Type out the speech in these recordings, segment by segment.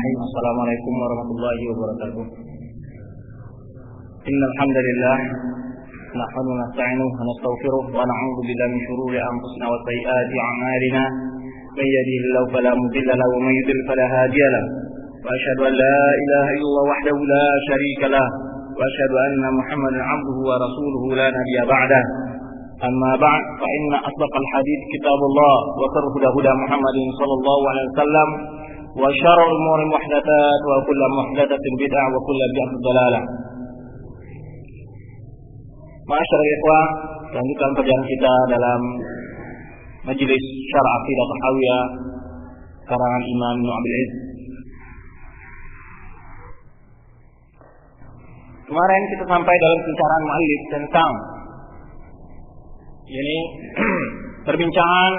Assalamualaikum warahmatullahi wabarakatuh. Innal hamdalillah nahmaduhu wa nasta'inuhu wa nastaghfiruh wa na'udzu billahi min shururi anfusina wa sayyiati a'malina. May yahdihillahu fala mudilla lahu wa may yudlil fala hadiya lahu. Wa asyhadu an la ilaha illallah wahdahu la syarika lah wa asyhadu anna Muhammadan 'abduhu wa rasuluhu la nabiyya ba'dah. Amma ba'd fa inna asdaqal hadits kitabullah wa khairul huda Muhammadin sallallahu alaihi wasallam. Wa syarrul umuri muhdatsat wa kullu muhdatsatin bid'ah wa kullu bid'atin dhalalah. Ma'asyiral ikhwah, lanjutkan perjalanan kita dalam majelis Syarh Aqidah Tahawiyah karangan Imam Ibnu Abil Izz. Kemarin kita sampai dalam pembicaraan muallif tentang ini perbincangan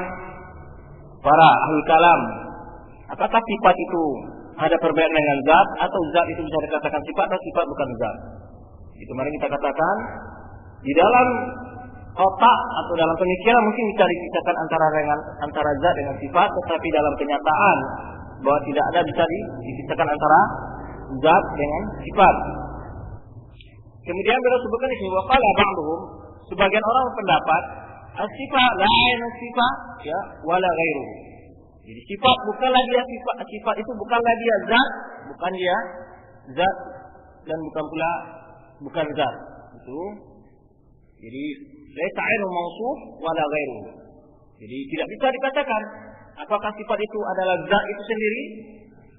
para ahlul kalam. Apakah sifat itu ada perbedaan dengan zat, atau zat itu bisa dikatakan sifat atau sifat bukan zat? Itu kemarin kita katakan di dalam otak atau dalam pemikiran mungkin bisa dipisahkan antara zat dengan sifat, tetapi dalam kenyataan bahwa tidak ada bisa dipisahkan antara zat dengan sifat. Kemudian beliau sebutkan di sini waqala ba'dhum, sebagian orang berpendapat as-sifat la ainu sifat ya wala ghairuhu. Jadi sifat bukanlah dia sifat itu bukanlah dia zat, bukan dia zat dan bukan zat. Itu. Jadi laisa ainu mausuf wala ghairuhu. Jadi tidak bisa dikatakan apakah sifat itu adalah zat itu sendiri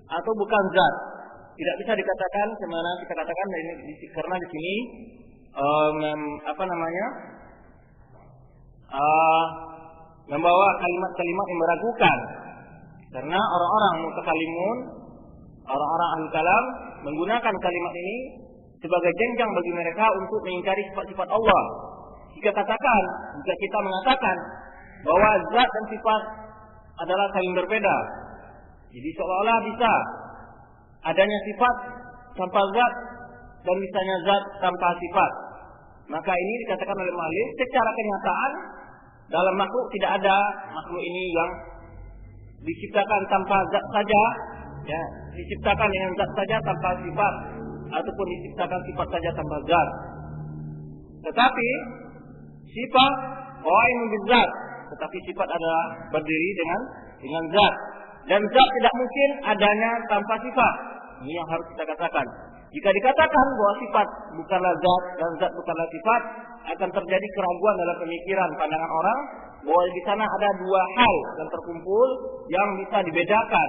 atau bukan zat. Tidak bisa dikatakan semana kita katakan karena di sini membawa kalimat-kalimat yang meragukan. Karena orang-orang mutakallimun, orang-orang ahlul kalam menggunakan kalimat ini sebagai jenjang bagi mereka untuk mengingkari sifat-sifat Allah. Jika kita mengatakan bahwa zat dan sifat adalah saling berbeda, jadi seolah-olah bisa adanya sifat tanpa zat dan misalnya zat tanpa sifat, maka ini dikatakan oleh muallif secara kenyataan dalam makhluk tidak ada makhluk ini yang diciptakan tanpa zat saja, ya, diciptakan dengan zat saja tanpa sifat, ataupun diciptakan sifat saja tanpa zat. Tetapi sifat qa'imun bizzat, tetapi sifat adalah berdiri dengan zat, dan zat tidak mungkin adanya tanpa sifat. Ini yang harus kita katakan. Jika dikatakan bahwa sifat bukanlah zat dan zat bukanlah sifat, akan terjadi keraguan dalam pemikiran pandangan orang bahwa di sana ada dua hal yang terkumpul yang bisa dibedakan,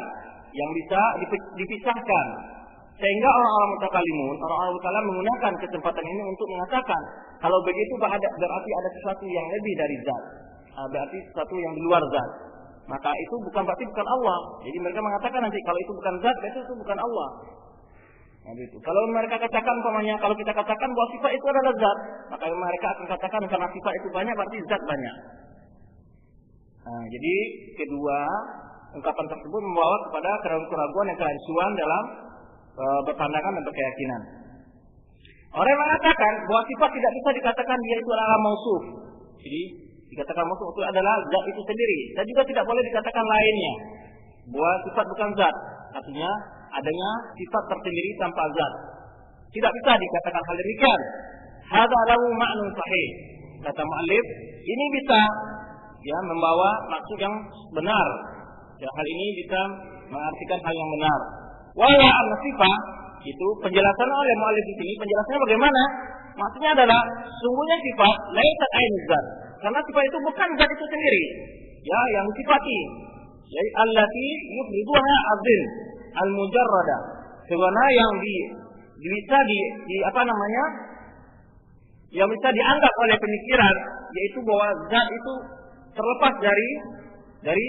yang bisa dipisahkan. Sehingga orang-orang mutakallimun, orang-orang kalam menggunakan kesempatan ini untuk mengatakan kalau begitu berarti ada sesuatu yang lebih dari zat, berarti sesuatu yang di luar zat. Maka itu berarti bukan Allah. Jadi mereka mengatakan nanti kalau itu bukan zat, berarti itu bukan Allah. Nah, itu. Kalau mereka katakan kalau kita katakan bahwa sifat itu adalah zat, maka mereka akan katakan karena sifat itu banyak berarti zat banyak. Nah, jadi kedua ungkapan tersebut membawa kepada keraguan dan kerancuan dalam berpandangan dan berkeyakinan. Orang yang mengatakan bahwa sifat tidak bisa dikatakan dia itu adalah mausuf. Jadi dikatakan mausuf itu adalah zat itu sendiri. Dan juga tidak boleh dikatakan lainnya bahwa sifat bukan zat. Artinya adanya sifat tersendiri tanpa zat. Tidak bisa dikatakan hal demikian. Hadza lahu ma'nun sahih. Kata muallif, ini bisa ya membawa maksud yang benar. Ya, hal ini bisa mengartikan hal yang benar. Wala an-sifat itu penjelasan oleh muallif di sini. Penjelasannya bagaimana? Maksudnya adalah sungguhnya sifat laisat ain zat. Karena sifat itu bukan zat itu sendiri. Ya, yang disifati. Ya, allati yufriduha azil al-mujarrada. Sebenarnya yang bisa yang bisa dianggap oleh pemikiran yaitu bahwa zat itu terlepas dari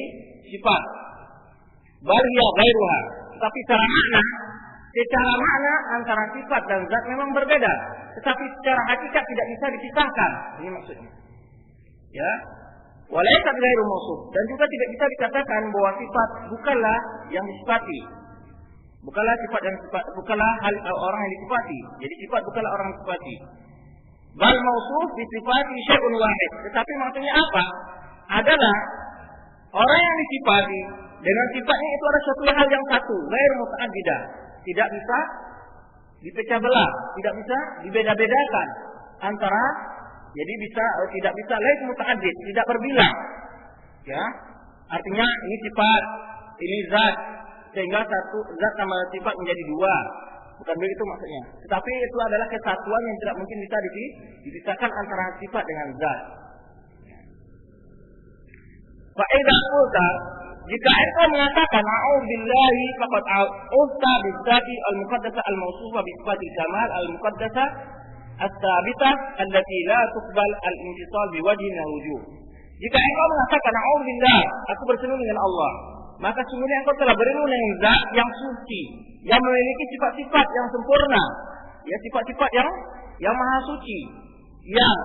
sifat. Bal hiya ghairuha. Tetapi secara makna antara sifat dan zat memang berbeda. Tetapi secara hakikat tidak bisa dipisahkan. Ini maksudnya. Ya. Walaysat ghairu mausuf, dan juga tidak bisa dikatakan bahwa sifat bukanlah yang disifati. Bukanlah sifat yang sifat, bukanlah orang yang disifati. Jadi sifat bukanlah orang yang disifati. Bal mausuf disifati syai'un wahid. Tetapi maksudnya apa? Adalah orang yang disifati dengan sifatnya itu ada suatu hal yang satu, ghair muta'addidah, tidak bisa dipecah belah, tidak bisa dibeda-bedakan antara, jadi tidak bisa lain muta'addid, tidak berbilang. Ya, artinya ini sifat, ini zat, sehingga satu zat sama sifat menjadi dua. Bukan begitu maksudnya. Tetapi itu adalah kesatuan yang tidak mungkin bisa dipisahkan antara sifat dengan zat. Fa idza qulta, jika engkau mengatakan a'udzubillahi faqad a'udza bidzati al-muqaddasah al-mawsufah bi sifatil kamal al-muqaddasah as-sabitah allati la tuqbal al-intisal bi wajhin wujuh. Jika engkau mengatakan a'udzubillah, aku berselingkuh dengan Allah, maka sungguhnya engkau telah berselingkuh dengan zat yang suci, yang memiliki sifat-sifat yang sempurna, ya sifat-sifat yang maha suci, yang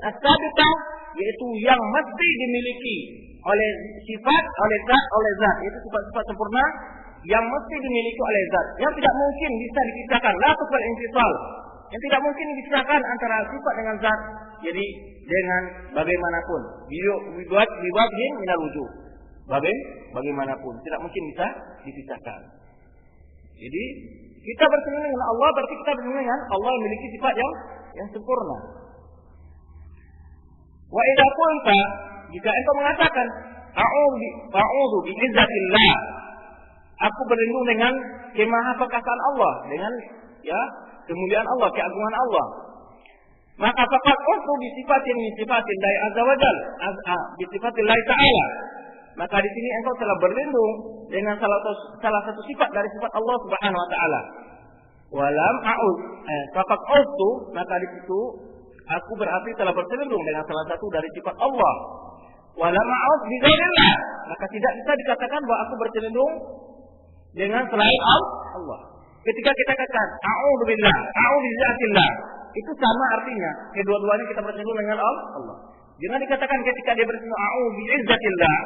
as-sabitah, yaitu yang mesti dimiliki oleh sifat, oleh zat, yaitu sifat-sifat sempurna yang mesti dimiliki oleh zat, yang tidak mungkin bisa dipisahkan, la tuqbal intisal, yang tidak mungkin dipisahkan antara sifat dengan zat. Jadi dengan bagaimanapun, biwajhin minal wujuh, bagaimanapun tidak mungkin bisa dipisahkan. Jadi kita berselingkuh dengan Allah berarti kita berselingkuh dengan Allah yang memiliki sifat yang sempurna. Wa idza qulta, jika engkau mengatakan a'udzu bi'izzatillah, aku berlindung dengan kemahaperkasaan Allah, dengan kemuliaan Allah, keagungan Allah, maka faqad qultu bi sifatin dari azza wa jal, bi sifatillah ta'ala, maka di sini engkau telah berlindung dengan salah satu sifat dari sifat Allah Subhanahu wa taala. Walam a'ud, faqad qultu, maka di situ aku berarti telah berselindung dengan salah satu dari sifat Allah. Walam a'ud bi ghairillah, maka tidak bisa dikatakan bahwa aku berselindung dengan selain Allah. Ketika kita katakan a'udzubillah, a'udzubillatillah, itu sama artinya. Kedua-duanya kita berselingkuh dengan Allah. Jangan dikatakan ketika dia berselingkuh a'udzubillatillah,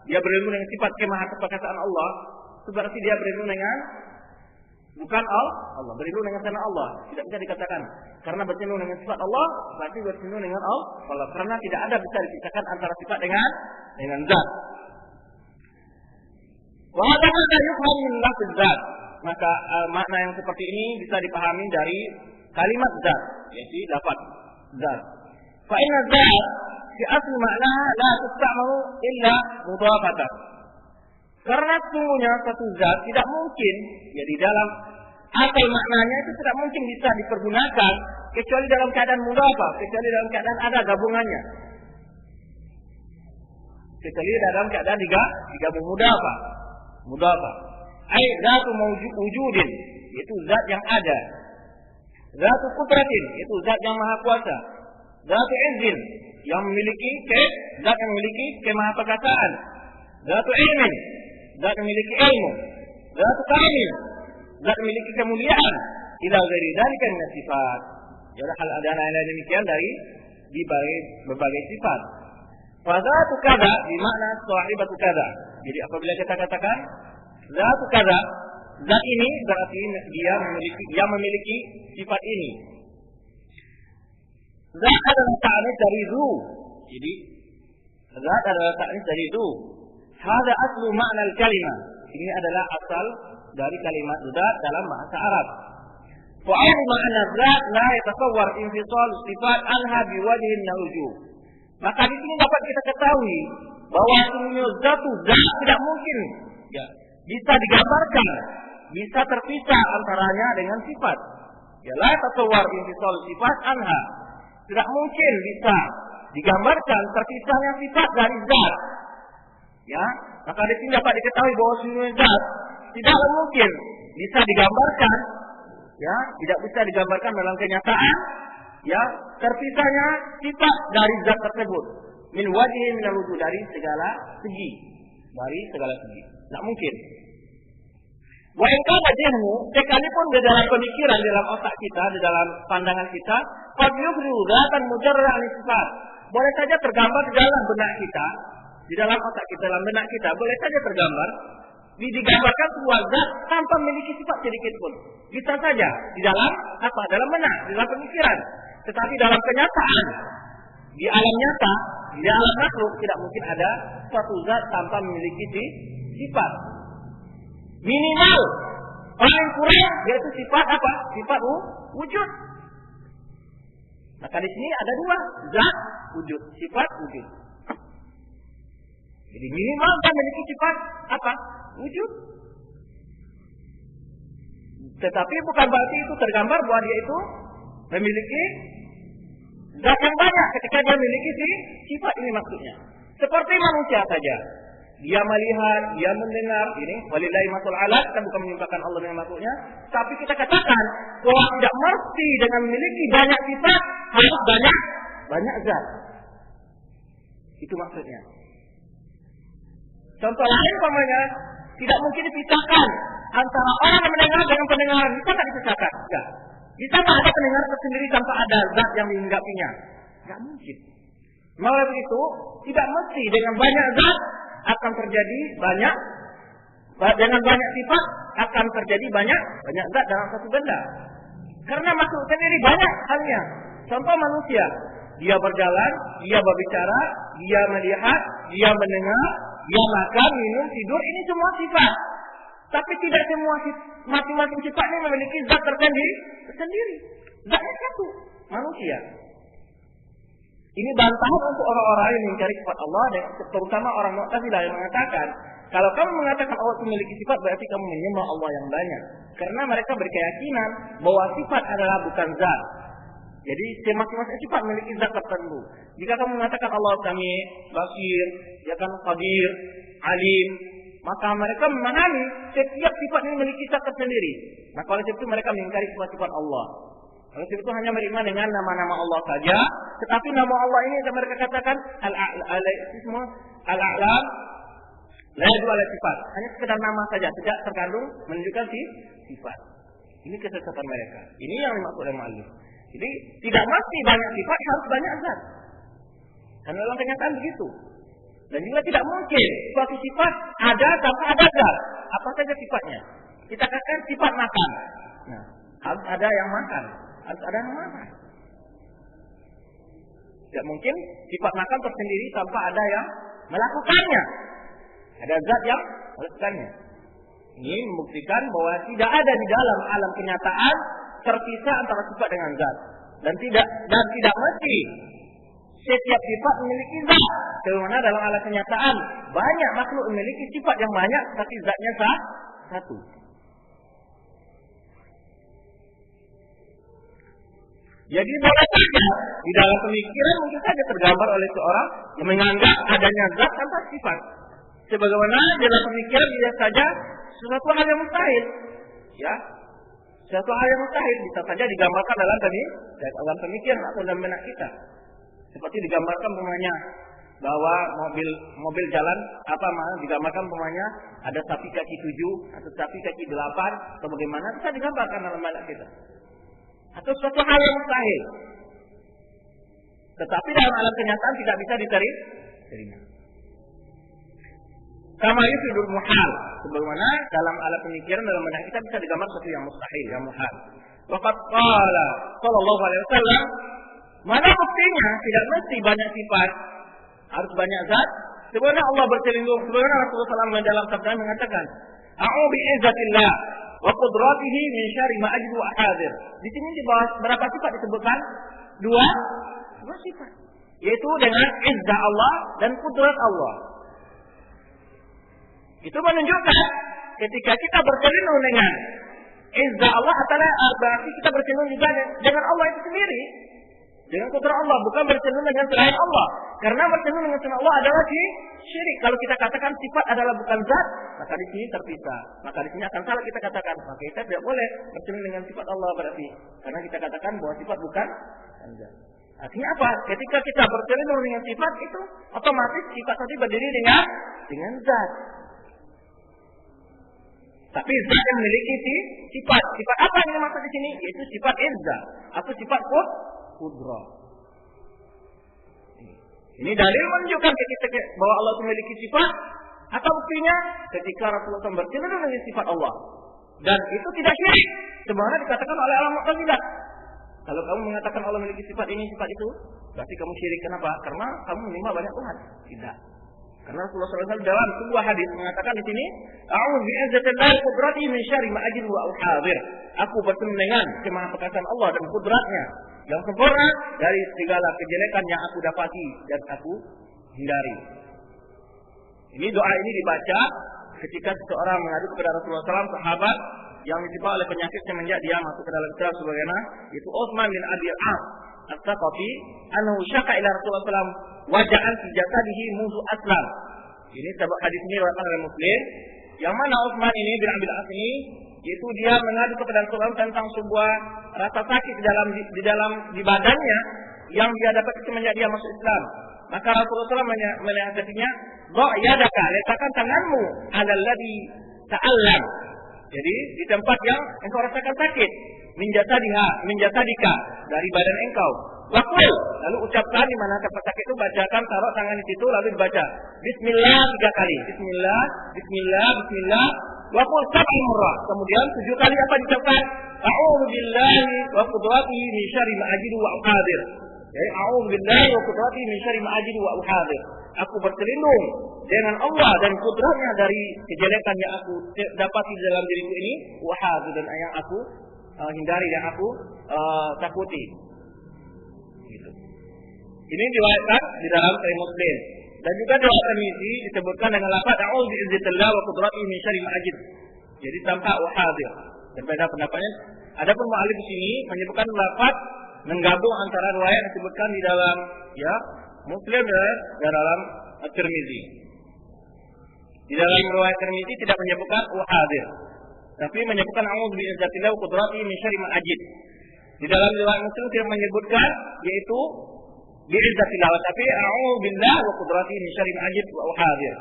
dia berselingkuh dengan sifat kemahaperkasaan Allah, itu berarti dia berselingkuh dengan bukan Allah, berselingkuh dengan selain Allah. Tidak bisa dikatakan. Karena berselingkuh dengan sifat Allah, berarti berselingkuh dengan Allah. Karena tidak ada bisa dipisahkan antara sifat dengan zat. Wa hadza yufham min lafz zat. Maka makna yang seperti ini bisa dipahami dari kalimat zat, yaitu lafaz zat. Fa inna zat fi asli maknaha la tusta'malu illa mudhafatan. Karena sesungguhnya satu zat tidak mungkin, ya di dalam asal maknanya itu tidak mungkin bisa dipergunakan kecuali dalam keadaan mudhafah, kecuali dalam keadaan ada gabungannya. Kecuali dalam keadaan digabung mudhafah. Ai zatu wujudin, itu zat yang ada. Zatu qudratin, itu zat yang maha kuasa. Zatu izin, yang memiliki zat yang memiliki kemahaperkasaan. Zatu ilmin, zat yang memiliki ilmu. Zatu kamil, zat yang memiliki kemuliaan. Ila ghairi dzalika min sifat. Jadi hal ada lain demikian dari berbagai sifat. Fa zatu kada bermakna sahibatu kada. Jadi apabila kita katakan zat kada, zat ini berarti dia memiliki sifat ini. Zat adalah ta'nis dari zu. Jadi zat adalah ta'nis dari zu. Hada aslu makna al-kalimah. Ini adalah asal dari kalimat zat dalam bahasa Arab. Fa'al makna zat la yatasawwar infisal sifat anha biwajhin wujuh. Maka di sini dapat kita ketahui bahwa sesungguhnya zat tidak mungkin bisa digambarkan, bisa terpisah antaranya dengan sifat. Ya la tasawwar infisal sifat anha. Tidak mungkin bisa digambarkan terpisahnya sifat dari zat. Ya, maka di sini dapat diketahui bahwa sesungguhnya zat tidaklah mungkin bisa digambarkan, ya, tidak bisa digambarkan dalam kenyataan, ya, terpisahnya sifat dari zat tersebut. Min wajhin min al-wujuh, dari segala segi. Tidak mungkin. Wa in kana jahmu, sekalipun di dalam pemikiran, di dalam otak kita, di dalam pandangan kita, qad yufridu dzatan mujarrad an sifat. Boleh saja tergambar di dalam benak kita, di dalam otak kita, dalam benak kita, boleh saja tergambar, digambarkan sebuah zat tanpa memiliki sifat sedikit pun. Bisa saja di dalam apa? Dalam benak, di dalam pemikiran. Tetapi dalam kenyataan, di alam nyata, di alam makhluk tidak mungkin ada suatu zat tanpa memiliki sifat. Minimal paling kurang yaitu sifat apa? Sifat wujud. Maka di sini ada dua, zat wujud, sifat wujud. Jadi minimal dia memiliki sifat apa? Wujud. Tetapi bukan berarti itu tergambar bahwa dia itu memiliki zat yang banyak ketika dia memiliki sifat ini maksudnya. Seperti manusia saja. Dia melihat, dia mendengar, ini walillahi masul alat, kita bukan menyimpulkan Allah dengan makhluknya, tapi kita katakan bahwa tidak mesti dengan memiliki banyak sifat harus banyak zat. Itu maksudnya. Contoh lain umpamanya, tidak mungkin dipisahkan antara orang yang mendengar dengan pendengaran. Bisa tidak dipisahkan? Tidak. Bisa tidak ada pendengar tersendiri tanpa ada zat yang dihinggapinya? Tidak mungkin. Maka begitu, tidak mesti dengan banyak zat akan terjadi banyak, dengan banyak sifat akan terjadi banyak zat dalam satu benda. Karena makhluk sendiri banyak halnya. Contoh manusia, dia berjalan, dia berbicara, dia melihat, dia mendengar, dia makan, minum, tidur, ini semua sifat. Tapi tidak semua masing-masing sifat ini memiliki zat tersendiri. Zatnya satu, manusia. Ini bantahan untuk orang-orang yang mencari sifat Allah, dan terutama orang Mu'tazilah yang mengatakan, kalau kamu mengatakan Allah memiliki sifat, berarti kamu menyembah Allah yang banyak. Karena mereka berkeyakinan bahwa sifat adalah bukan zat. Jadi masing-masing sifat memiliki zat tertentu. Jika kamu mengatakan Allah Sami, Basir, ya kan Qadir, Alim, maka mereka memahami setiap sifat ini memiliki zat tersendiri. Maka oleh sebab itu mereka mengingkari sifat-sifat Allah. Oleh sebab itu hanya beriman dengan nama-nama Allah saja. Tetapi nama Allah ini yang mereka katakan Al-A'lam, la yadullu ala sifat. Hanya sekedar nama saja, tidak terkandung menunjukkan sifat. Ini kesesatan mereka. Ini yang dimaksud oleh mu'allif. Jadi tidak mesti banyak sifat harus banyak zat. Karena dalam kenyataan begitu. Dan juga tidak mungkin suatu sifat ada tanpa ada zat. Apa saja sifatnya? Kita katakan sifat makan. Nah, harus ada yang makan, harus ada yang makan. Tidak mungkin sifat makan tersendiri tanpa ada yang melakukannya. Ada zat yang melakukannya. Ini membuktikan bahwa tidak ada di dalam alam kenyataan terpisah antara sifat dengan zat. Dan tidak mesti setiap sifat memiliki zat. Karena dalam alam kenyataan banyak makhluk memiliki sifat yang banyak, tapi zatnya satu. Jadi boleh saja di dalam pemikiran mungkin saja tergambar oleh seorang yang menganggap adanya zat tanpa sifat. Sebagaimana dalam pemikiran bisa saja sesuatu hal yang mustahil, ya, sesuatu hal yang mustahil bisa saja digambarkan dalam pemikiran atau dalam benak kita. Seperti digambarkan umpamanya bahwa mobil jalan digambarkan umpamanya ada sapi kaki 7 atau sapi kaki 8 atau bagaimana bisa digambarkan dalam benak kita. Atau suatu hal yang mustahil. Tetapi dalam alam kenyataan tidak bisa diterima. Kama yufidul muhal. Sebagaimana dalam alam pemikiran dalam benak kita bisa digambar sesuatu yang mustahil, yang muhal. Waqad qala sallallahu alaihi wasallam, mana buktinya tidak mesti banyak sifat, harus banyak zat. Sebenarnya Allah berlindung, sebenarnya Rasulullah SAW dalam sabda mengatakan, a'udzu bi'izzatillah wa qudratihi min syarri ma ajidu wa hadir. Di sini di bawah berapa sifat disebutkan? Dua sifat. Yaitu dengan izzah Allah dan kudrat Allah. Itu menunjukkan ketika kita berlindung dengan izzah Allah adalah berarti kita berlindung juga dengan Allah itu sendiri. Dengan kudrat Allah, bukan berlindung dengan selain Allah. Karena berlindung dengan selain Allah adalah syirik. Kalau kita katakan sifat adalah bukan zat, maka di sini terpisah. Maka di sini akan salah kita katakan. Maka kita tidak boleh berlindung dengan sifat Allah berarti. Karena kita katakan bahwa sifat bukan zat. Artinya apa? Ketika kita berlindung dengan sifat itu, otomatis sifat tadi berdiri dengan zat. Tapi zat yang memiliki sifat. Sifat apa yang dimaksud di sini? Yaitu sifat izzah atau sifat kudrah. Ini dalil menunjukkan bahwa Allah memiliki sifat. Atau buktinya ketika Rasulullah SAW berlindung dengan sifat Allah. Dan itu tidak syirik. Sebagaimana dikatakan oleh ulama Mu'tazilah. Kalau kamu mengatakan Allah memiliki sifat ini, sifat itu, berarti kamu syirik. Kenapa? Karena kamu menyembah banyak Tuhan. Tidak. Karena Rasulullah SAW dalam sebuah hadis mengatakan di sini, "A'udzu bi'izzatillahi wa qudratihi min syarri ma ajidu wa uhadir." Aku bertemu dengan kemahaperkasaan Allah dan kudratnya yang sempurna dari segala kejelekan yang aku dapati dan aku hindari. Ini doa ini dibaca ketika seseorang mengadu kepada Rasulullah SAW, sahabat yang ditimpa oleh penyakit semenjak dia masuk ke dalam Islam sebagaimana yaitu Utsman bin Abi As As-Saqafi annahu syaka ila Rasulullah SAW waja'an fi jasadihi mundu aslam. Ini sebab hadis ini riwayat oleh Muslim, yang mana Utsman ini bin Abi As ini yaitu dia mengadu kepada Rasulullah tentang sebuah rasa sakit di badannya yang dia dapat semenjak dia masuk Islam. Maka Rasulullah SAW menasihatinya, "Dha' yadaka, letakkan tanganmu 'alal ladzi ta'allam." Jadi di tempat yang engkau rasakan sakit, min jasadika, dari badan engkau. Waqul, lalu ucapkan di mana tempat sakit itu, bacakan, taruh tangan di situ lalu dibaca bismillah 3 kali. Bismillah, bismillah, bismillah. Waqul 7 marrah. Kemudian 7 kali apa diucapkan? A'udzu billahi wa qudratihi min syarri ma ajidu wa uhadir. Jadi a'udzu billahi wa qudratihi min syarri ma ajidu wa uhadir. Aku berlindung dengan Allah dan kudratnya dari kejelekan yang aku dapati di dalam diriku ini, uhadir, dan yang aku hindari dan aku takuti. Gitu. Ini diriwayatkan di dalam Sahih Muslim. Dan juga dalam Tirmidzi disebutkan dengan lafaz a'udzu bi'izzatillahi wa qudratihi min syarri ma ajid. Jadi tanpa uhadir. Berbeda pendapatnya. Adapun mu'allif di sini menyebutkan lafaz menggabung antara riwayat yang disebutkan di dalam Muslim dan dalam Tirmidzi. Di dalam riwayat Tirmidzi tidak menyebutkan uhadir, tapi menyebutkan a'udzu bi'izzatillahi wa qudratihi min syarri ma ajid. Di dalam riwayat Muslim tidak menyebutkan yaitu bi'izzatillah, tapi a'udzu billahi wa qudratihi min syarri ma ajid wa uhadir.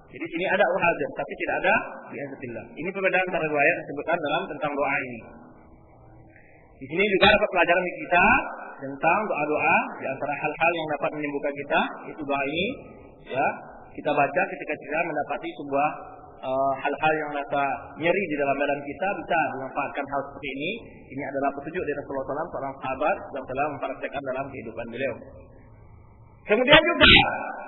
Jadi sini ada uhadir tapi tidak ada bi'izzatillah. Ini perbedaan antara riwayat disebutkan dalam tentang doa ini. Di sini juga dapat pelajaran bagi kita tentang doa-doa di antara hal-hal yang dapat menyembuhkan kita, itu doa ini ya kita baca ketika kita mendapati sebuah hal-hal yang rasa nyeri di dalam badan kita, bisa memanfaatkan hal seperti ini. Ini adalah petunjuk dari Rasulullah SAW, seorang sahabat yang telah mempraktikkan dalam kehidupan beliau. Kemudian juga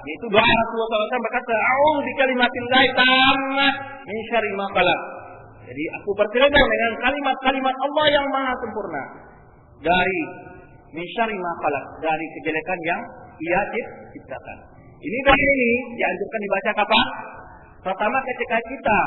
yaitu doa Rasulullah SAW berkata, "A'udzu bikalimatillahi tammah min syarri ma khalaq." Jadi aku berlindung dengan kalimat-kalimat Allah yang maha sempurna dari min syarri ma khalaq, dari kejelekan yang Ia ciptakan. Ini doa ini dianjurkan dibaca kapan? Pertama ketika kita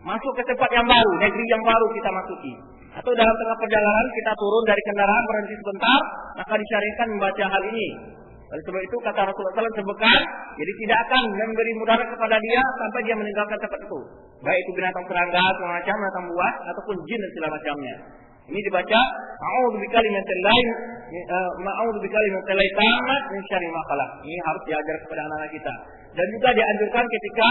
masuk ke tempat yang baru, negeri yang baru kita masuki, atau dalam tengah perjalanan kita turun dari kendaraan berhenti sebentar, maka disyariatkan membaca hal ini. Oleh sebab itu kata Rasulullah SAW sebutkan, jadi tidak akan memberi mudarat kepada dia sampai dia meninggalkan tempat itu, baik itu binatang serangga, semacam binatang buas ataupun jin dan segala macamnya. Ini dibaca a'udzu bikalimatillahi tammah min syarri ma khalaq. Ini harus diajar kepada anak-anak kita. Dan juga dianjurkan ketika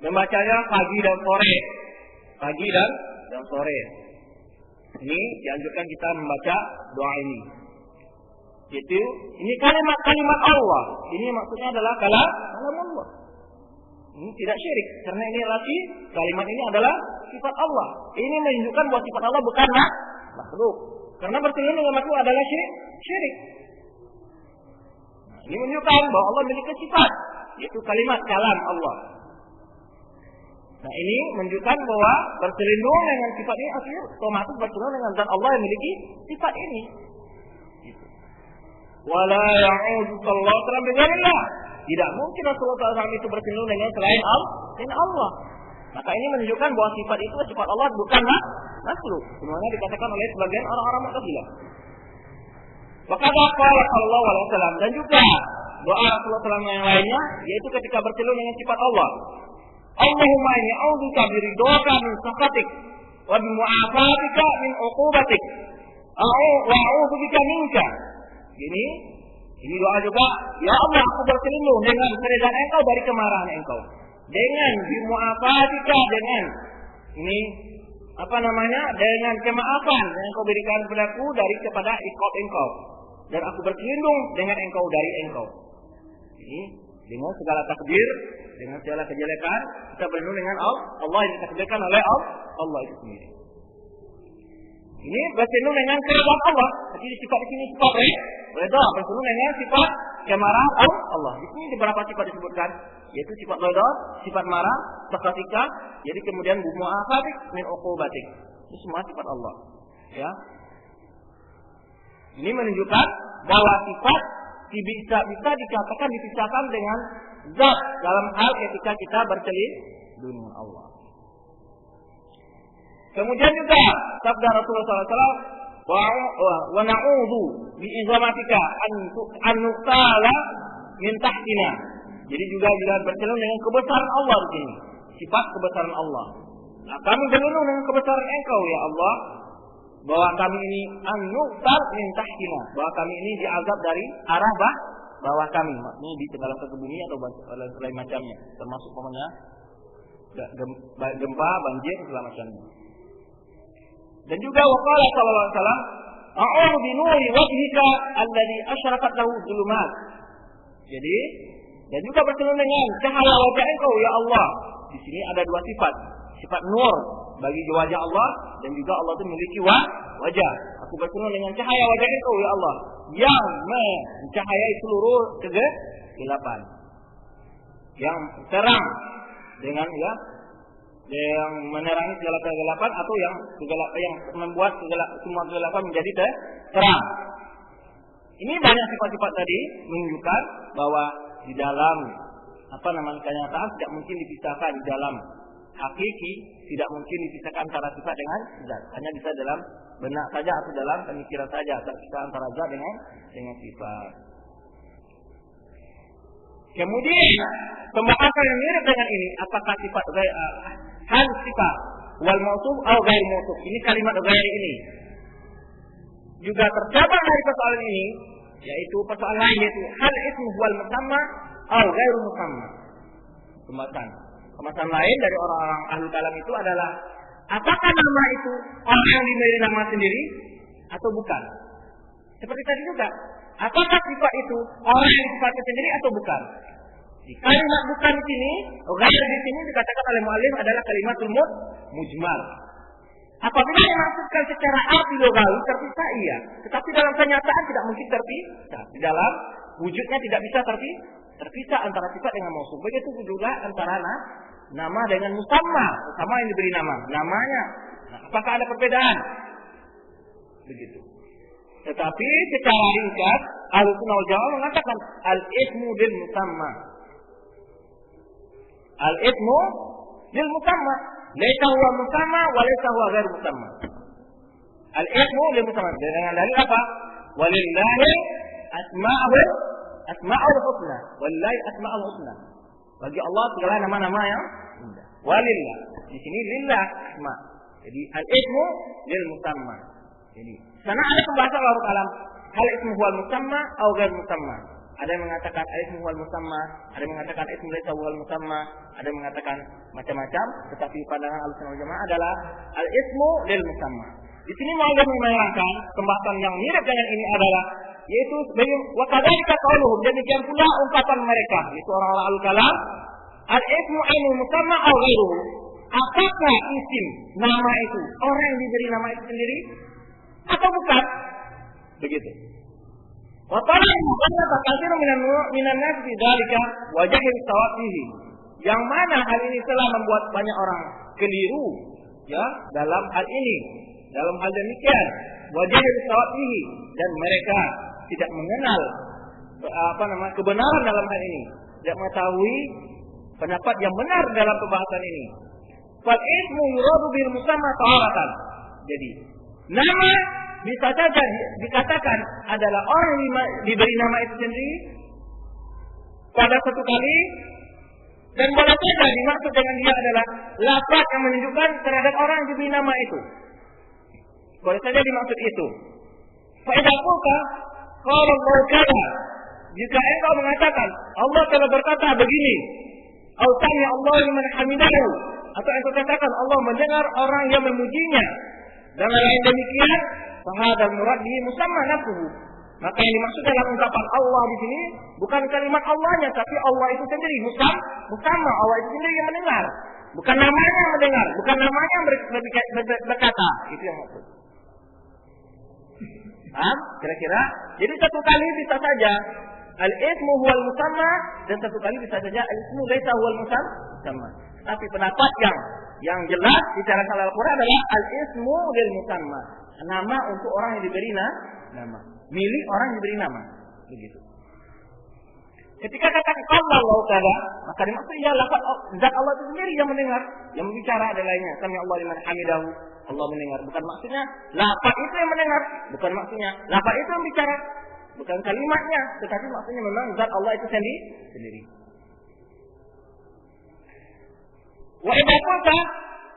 membacanya pagi dan sore. Pagi dan sore. Ini dianjurkan kita membaca doa ini. Itu ini kalimat-kalimat Allah. Ini maksudnya adalah kalam Allah. Ini tidak syirik karena ini lagi kalimat ini adalah sifat Allah. Ini menunjukkan bahwa sifat Allah bukanlah makhluk. Karena berselisih dengan makhluk adalah syirik. Ini menunjukkan bahwa Allah memiliki sifat, yaitu kalimat kalam Allah. Nah ini menunjukkan bahwa berselindung dengan sifat ini akhirnya otomatis berselindung dengan zat Allah yang memiliki sifat ini. Wala ya'udzu sallallahu alaihi wasallam. Tidak mungkin Rasulullah SAW itu berselindung dengan selain Allah. Maka ini menunjukkan bahwa sifat itu sifat Allah bukanlah makhluk. Semuanya dikatakan oleh sebagian orang-orang Mu'tazilah. Maka qala sallallahu alaihi wasallam, dan juga doa Rasulullah SAW yang lainnya yaitu ketika berselindung dengan sifat Allah. Allahumma inni a'udzubika biridhaka min sakhatik wa bi mu'afatika min 'uqubatik. Wa a'udzubika minka. Ini doa juga, ya Allah aku berselindung dengan keridhaan Engkau dari kemarahan Engkau. Dengan bimu'afatika, dengan dengan kemaafan yang Engkau berikan kepadaku kepada iqab Engkau. Dan aku berselindung dengan Engkau dari Engkau. Ini dengan segala takdir, dengan segala kejelekan, kita berlindung dengan Allah yang ditakdirkan oleh Allah itu sendiri. Ini berselindung dengan keridhaan Allah. Jadi sifat di sini sifat ridha berseru dengan sifat kemarah Allah. Di sini beberapa sifat disebutkan, yaitu sifat ridha, sifat marah, seketika, jadi kemudian mu'afatik min uqubatik. Itu semua sifat Allah. Ya. Ini menunjukkan bahwa sifat bisa dikatakan dipisahkan dengan zat dalam hal ketika kita berselingkuh dengan Allah. Kemudian juga sabda Rasulullah SAW, wa na'udzu bi'izamatika an nuqtala min tahtina. Jadi juga berselingkuh dengan kebesaran Allah di sini, sifat kebesaran Allah. Nah, kami berlindung dengan kebesaran Engkau ya Allah, bahwa kami ini an-nuqtal min tahtina, bahwa kami ini diazab dari arah bawah kami, maksudnya di tenggelam ke bumi atau lain macamnya, termasuk pokoknya gempa, banjir segala macamnya. Dan juga waqala sallallahu alaihi wasallam, a'udzu bi nuri wajhika alladhi asyraqat lahu dhulumat. Jadi dan juga berselingkuh dengan cahaya wajah Engkau ya Allah. Di sini ada dua sifat, sifat nur bagi wajah Allah, dan juga Allah itu memiliki wajah. Aku berselingkuh dengan cahaya wajah Engkau ya Allah, yang mencahayai seluruh kegelapan, yang terang dengan yang menerangi segala kegelapan, atau yang membuat semua kegelapan menjadi terang. Ini banyak sifat-sifat tadi menunjukkan bahwa di dalam kenyataan tidak mungkin dipisahkan, di dalam hakiki tidak mungkin dipisahkan antara sifat dengan zat. Hanya bisa dalam benak saja atau dalam pemikiran saja, terpisah antara zat dengan sifat. Kemudian pembahasan yang mirip dengan ini, apakah sifat hal sifat wal mausuf atau ghair mausuf. Ini kalimat ghair ini juga tercabang dari persoalan ini, yaitu persoalan lain, yaitu hal ismu wal musamma atau ghair musamma. Pembahasan lain dari orang-orang ahlul kalam itu adalah apakah nama itu orang yang diberi nama sendiri atau bukan. Seperti tadi juga, apakah sifat itu orang yang disifatkan sendiri atau bukan. Di kalimat bukan di sini, ghair di sini dikatakan oleh mu'allif adalah kalimatul mujmal. Apabila dimaksudkan secara arti logawi terpisah iya, tetapi dalam kenyataan tidak mungkin terpisah. Di dalam wujudnya tidak bisa terpisah antara sifat dengan mausuf. Begitu juga antara nama dengan musamma, sama yang diberi namanya. Nah, apakah ada perbedaan? Begitu. Tetapi secara ringkas, Ahlussunnah wal Jamaah mengatakan al-ismu bil musamma. Al-ismu bil musamma, laisa huwa musamma wa laisa huwa ghair musamma. Al-ismu bil musamma dengan dalil apa? Walillahi asma'ul husna. Walillahi asma'ul husna. Bagi Allah segala nama-nama yang indah. Walillah. Di sini lillah asma. Jadi al-ismu lil musamma. Jadi sana ada pembahasan ulama kalam, hal ismu huwal musamma atau ghair musamma. Ada yang mengatakan al-ismu huwal musamma, ada yang mengatakan ismu laysa huwal musamma, ada yang mengatakan macam-macam, tetapi pandangan Ahlussunnah wal Jamaah adalah al-ismu lil musamma. Di sini mu'allif menerangkan pembahasan yang mirip dengan ini adalah yaitu wa kadzalika qauluhum, demikian pula ungkapan mereka, yaitu orang-orang ahlul kalam, al-ismu ainul musamma aw ghairuhu. Apakah isim nama itu orang yang diberi nama itu sendiri atau bukan? Begitu. Wa ta'ala katsirun minan nas fi dzalika wa jahil sawabihi. Yang mana hal ini telah membuat banyak orang keliru ya dalam hal ini. Dalam hal demikian, wa jahil sawabihi, dan mereka tidak mengenal kebenaran dalam hal ini, tidak mengetahui pendapat yang benar dalam pembahasan ini. Fal ismu yuradu bil musamma ta'aratan. Jadi nama bisa saja dikatakan adalah orang yang diberi nama itu sendiri pada satu kali, dan boleh saja dimaksud dengan dia adalah lafaz yang menunjukkan terhadap orang yang diberi nama itu. Boleh saja dimaksud itu. Faedah qulta qala Allah ta'ala, jika engkau mengatakan Allah telah berkata begini, atau sami Allah liman hamidahu, atau engkau katakan Allah mendengar orang yang memujinya, dan lain demikian, fahadal murad bihi musamma nafsuhu. Maka yang dimaksud dalam ungkapan Allah di sini bukan kalimat Allahnya, tapi Allah itu sendiri, musamma Allah itu sendiri yang mendengar, bukan namanya yang mendengar, bukan namanya yang berkata. Itu yang maksud. Paham? Kira-kira? Jadi satu kali bisa saja al-ismu huwal musamma dan satu kali bisa saja al-ismu laisa huwal musamma. Tapi pendapat yang jelas di cara Al-Qur'an adalah al-ismu lil musamma. Nama untuk orang yang diberi nama. Milik orang yang diberi nama. Begitu. Ketika katakan Allah Ta'ala, maka dimaksud ya lafaz zat Allah itu sendiri yang mendengar, yang berbicara ada lainnya. Sami Allah liman hamidahu, Allah mendengar. Bukan maksudnya lafaz itu yang mendengar, bukan maksudnya lafaz itu yang bicara, bukan kalimatnya, tetapi maksudnya memang zat Allah itu sendiri. Wa idza qulta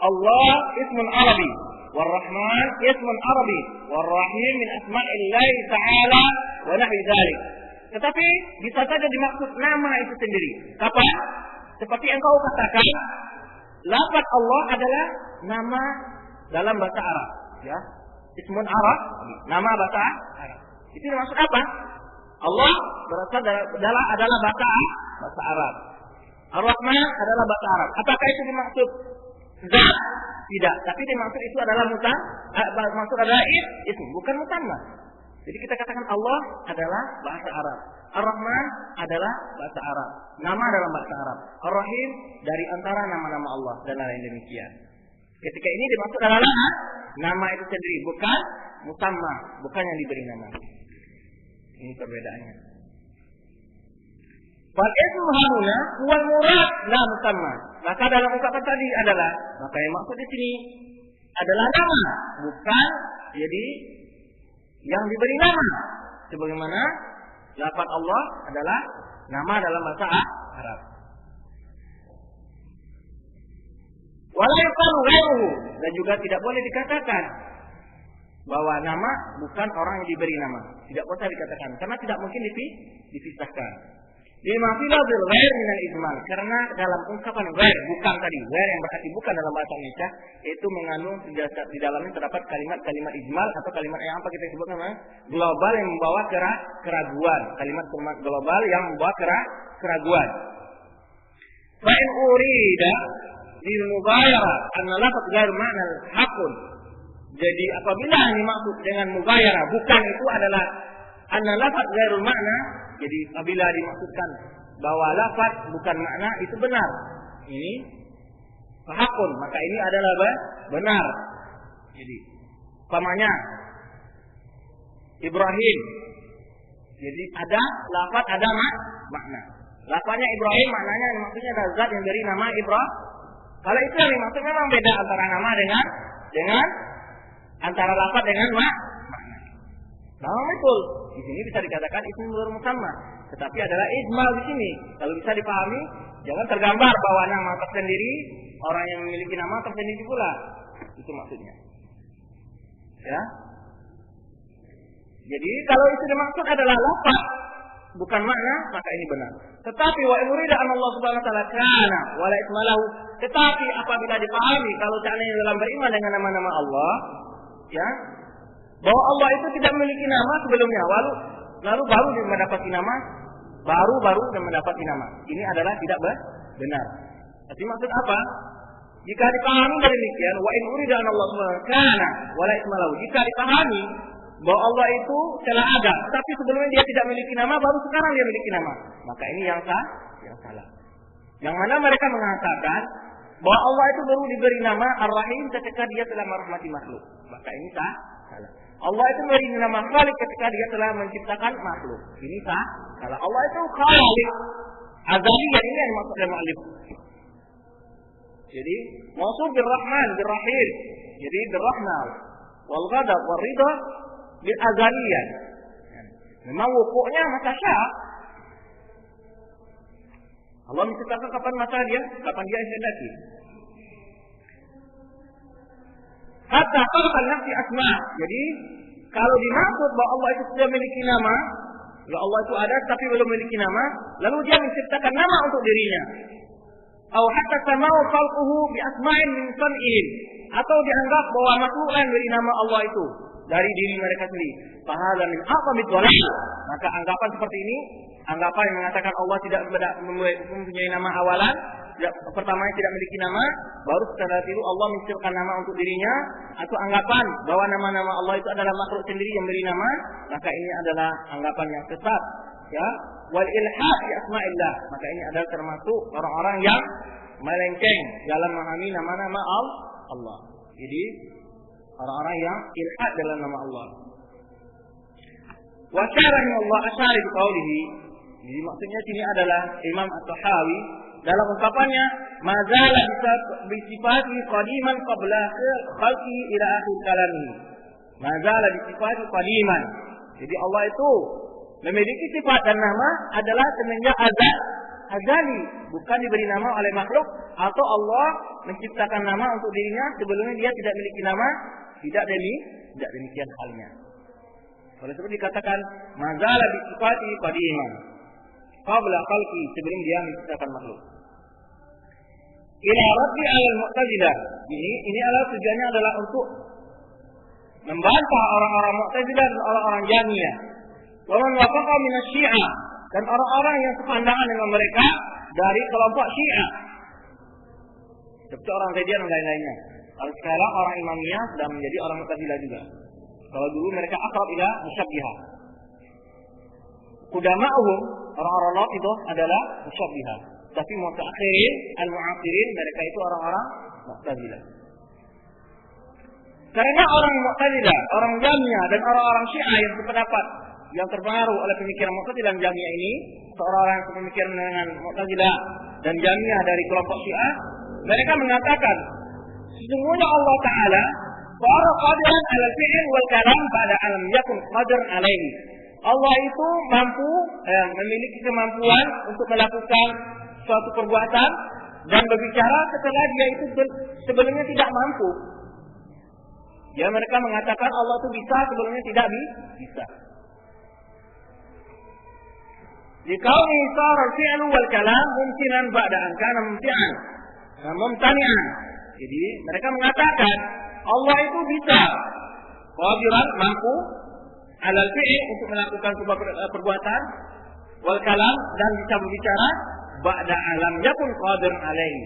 Allah ismun Arabi, war-Rahman ismun Arabi, war-Rahim min asma'illahi ta'ala wa nahwi dzalik. Tetapi bisa saja dimaksud nama itu sendiri. Kapan? Seperti engkau katakan, lafaz Allah adalah nama dalam bahasa Arab, ya. Ismun Arab, nama bahasa Arab. Itu maksud apa? Allah berasal adalah bahasa Arab. Ar-Rahman adalah bahasa Arab. Apakah itu dimaksud zat? Tidak, tapi dimaksud itu adalah maksud adalah ism, bukan musamma. Jadi kita katakan Allah adalah bahasa Arab. Ar-Rahman adalah bahasa Arab. Nama dalam bahasa Arab. Ar-Rahim dari antara nama-nama Allah dan lain demikian. Ketika ini dimaksud adalah nama itu sendiri, bukan musamma, bukan yang diberi nama. Ini perbedaannya. Fal ismu huna wal murad la musamma. Maka dalam ungkapan tadi adalah, maka yang maksud di sini adalah nama, bukan jadi yang diberi nama. Sebagaimana lafaz Allah adalah nama dalam bahasa Arab. Wala yuqalu ghairuhu, dan juga tidak boleh dikatakan bahwa nama bukan orang yang diberi nama. Tidak boleh dikatakan karena tidak mungkin dipisahkan. Lima filafil ghair minal ijmal, karena dalam ungkapan ghair bukan tadi, ghair yang berarti bukan dalam bahasa Indonesia itu mengandung di dalamnya terdapat kalimat-kalimat ijmal atau kalimat yang apa kita sebut namanya global yang membawa keraguan, kalimat global yang membawa keraguan. Fa in urida lil mughayara anna lafaz ghair ma'na hakun. Jadi apabila yang dimaksud dengan mughayara bukan itu adalah anna lafaz ghairul makna, jadi apabila dimaksudkan bahwa lafaz bukan makna itu benar. Ini hakun, maka ini adalah benar. Jadi umpamanya Ibrahim. Jadi ada lafaz ada makna. Lafaznya Ibrahim maknanya maksudnya ada zat yang dari nama Ibrahim. Kalau itu yang dimaksud memang beda antara nama dengan antara lafaz dengan makna. Nah, betul. Di sini bisa dikatakan ism ghairu musamma, tetapi adalah ijmal di sini. Kalau bisa dipahami, jangan tergambar bahwa nama tersendiri, orang yang memiliki nama tersendiri pula. Itu maksudnya. Ya. Jadi kalau itu dimaksud adalah lafaz bukan makna, maka ini benar. Tetapi wa imurida an Allah Subhanahu wa taala kana wala ismalahu. Tetapi apabila dipahami kalau seandainya dalam beriman dengan nama-nama Allah, ya, bahwa Allah itu tidak memiliki nama sebelumnya, lalu baru dia mendapati nama, baru dan mendapati nama. Ini adalah tidak benar. Jadi maksud apa? Jika dipahami dari demikian, wa in urida an Allah Subhanahu wa taala wala ismalahu. Jika dipahami bahwa Allah itu telah ada, tapi sebelumnya dia tidak memiliki nama, baru sekarang dia memiliki nama, maka ini yang salah. Yang mana mereka mengatakan bahwa Allah itu baru diberi nama Ar-Rahim ketika dia telah merahmati makhluk, maka ini salah. Allah itu memberi nama Khalik ketika dia telah menciptakan makhluk, ini salah. Allah itu Khalik azali, yang ini yang dimaksud oleh mu'allif. Jadi mausuf bir-Rahman, bir-Rahim. Jadi bir-Rahman wal ghadab wal ridha bil azaliyah. Memang wukuknya masa syak. Allah menciptakan kapan dia hendak. Hatta qalqal nafsi asma. Jadi kalau dimaksud bahwa Allah itu sudah memiliki nama, ya Allah itu ada tapi belum memiliki nama, lalu dia menciptakan nama untuk dirinya. Atau hatta samau khalquhu bi asma'in min sam'in, atau dianggap bahwa makhluk lain beri nama Allah itu dari diri mereka sendiri. Fahala min aqamit walad. Maka anggapan seperti ini, anggapan yang mengatakan Allah tidak mempunyai nama awalan pertamanya tidak memiliki nama, baru secara tiru Allah menciptakan nama untuk dirinya, atau anggapan bahwa nama-nama Allah itu adalah makhluk sendiri yang beri nama, maka ini adalah anggapan yang sesat. Ya, wal ilhad fi asma'illah, maka ini adalah termasuk orang-orang yang melenceng dalam memahami nama-nama Allah. Jadi orang-orang yang ilhad dalam nama Allah. Wa syarah Allah asyari bi qaulihi. Jadi maksudnya sini adalah Imam At-Tahawi dalam ungkapannya, mazala bisifati qadiman qabla khalqi ila akhir kalami. Mazala bisifati qadiman. Jadi Allah itu memiliki sifat dan nama adalah semenjak azali, bukan diberi nama oleh makhluk, atau Allah menciptakan nama untuk dirinya sebelumnya dia tidak memiliki nama. Tidak demikian halnya. Oleh sebab dikatakan mazala bisifati qadiman qabla khalqi, sebelum dia menciptakan makhluk. Ila raddi al-Mu'tazilah. Ini adalah tujuannya adalah untuk membantah orang-orang Mu'tazilah dan orang-orang Jahmiyah. Wa man wafaqa min asy-Syiah, dan orang-orang yang sepandangan dengan mereka dari kelompok Syiah. Seperti orang Zaidiyah dan lain-lainnya. Kalau sekarang orang Imamiyah sudah menjadi orang Mu'tazilah juga. Kalau dulu mereka akrab ila musyabbihah. Qudama'uhum, orang-orang Rafidhah adalah musyabbihah. Tapi mutaakhirin, al-mu'akhirin, mereka itu orang-orang Mu'tazilah. Karena orang Mu'tazilah, orang Jahmiyah dan orang-orang Syiah yang berpendapat, yang terpengaruh oleh pemikiran Mu'tazilah dan Jahmiyah ini, seorang yang berpemikiran dengan Mu'tazilah dan Jahmiyah dari kelompok Syiah, mereka mengatakan sesungguhnya Allah Ta'ala Fa'ara qadiran alal fi'il wal kalam ba'da alam yakun qadir alaihi. Allah itu mampu, memiliki kemampuan untuk melakukan suatu perbuatan dan berbicara setelah dia itu sebelumnya tidak mampu. Ya, mereka mengatakan Allah itu bisa sebelumnya tidak bisa. Jika misal al-fi'lu wal kalam mungkinan ba'da an kana mumtani'an. Jadi mereka mengatakan Allah itu bisa, qadiran, mampu, alal fi'il, untuk melakukan sebuah perbuatan, wal kalam, dan bisa berbicara, ba'da alam yakun qadir alaihi,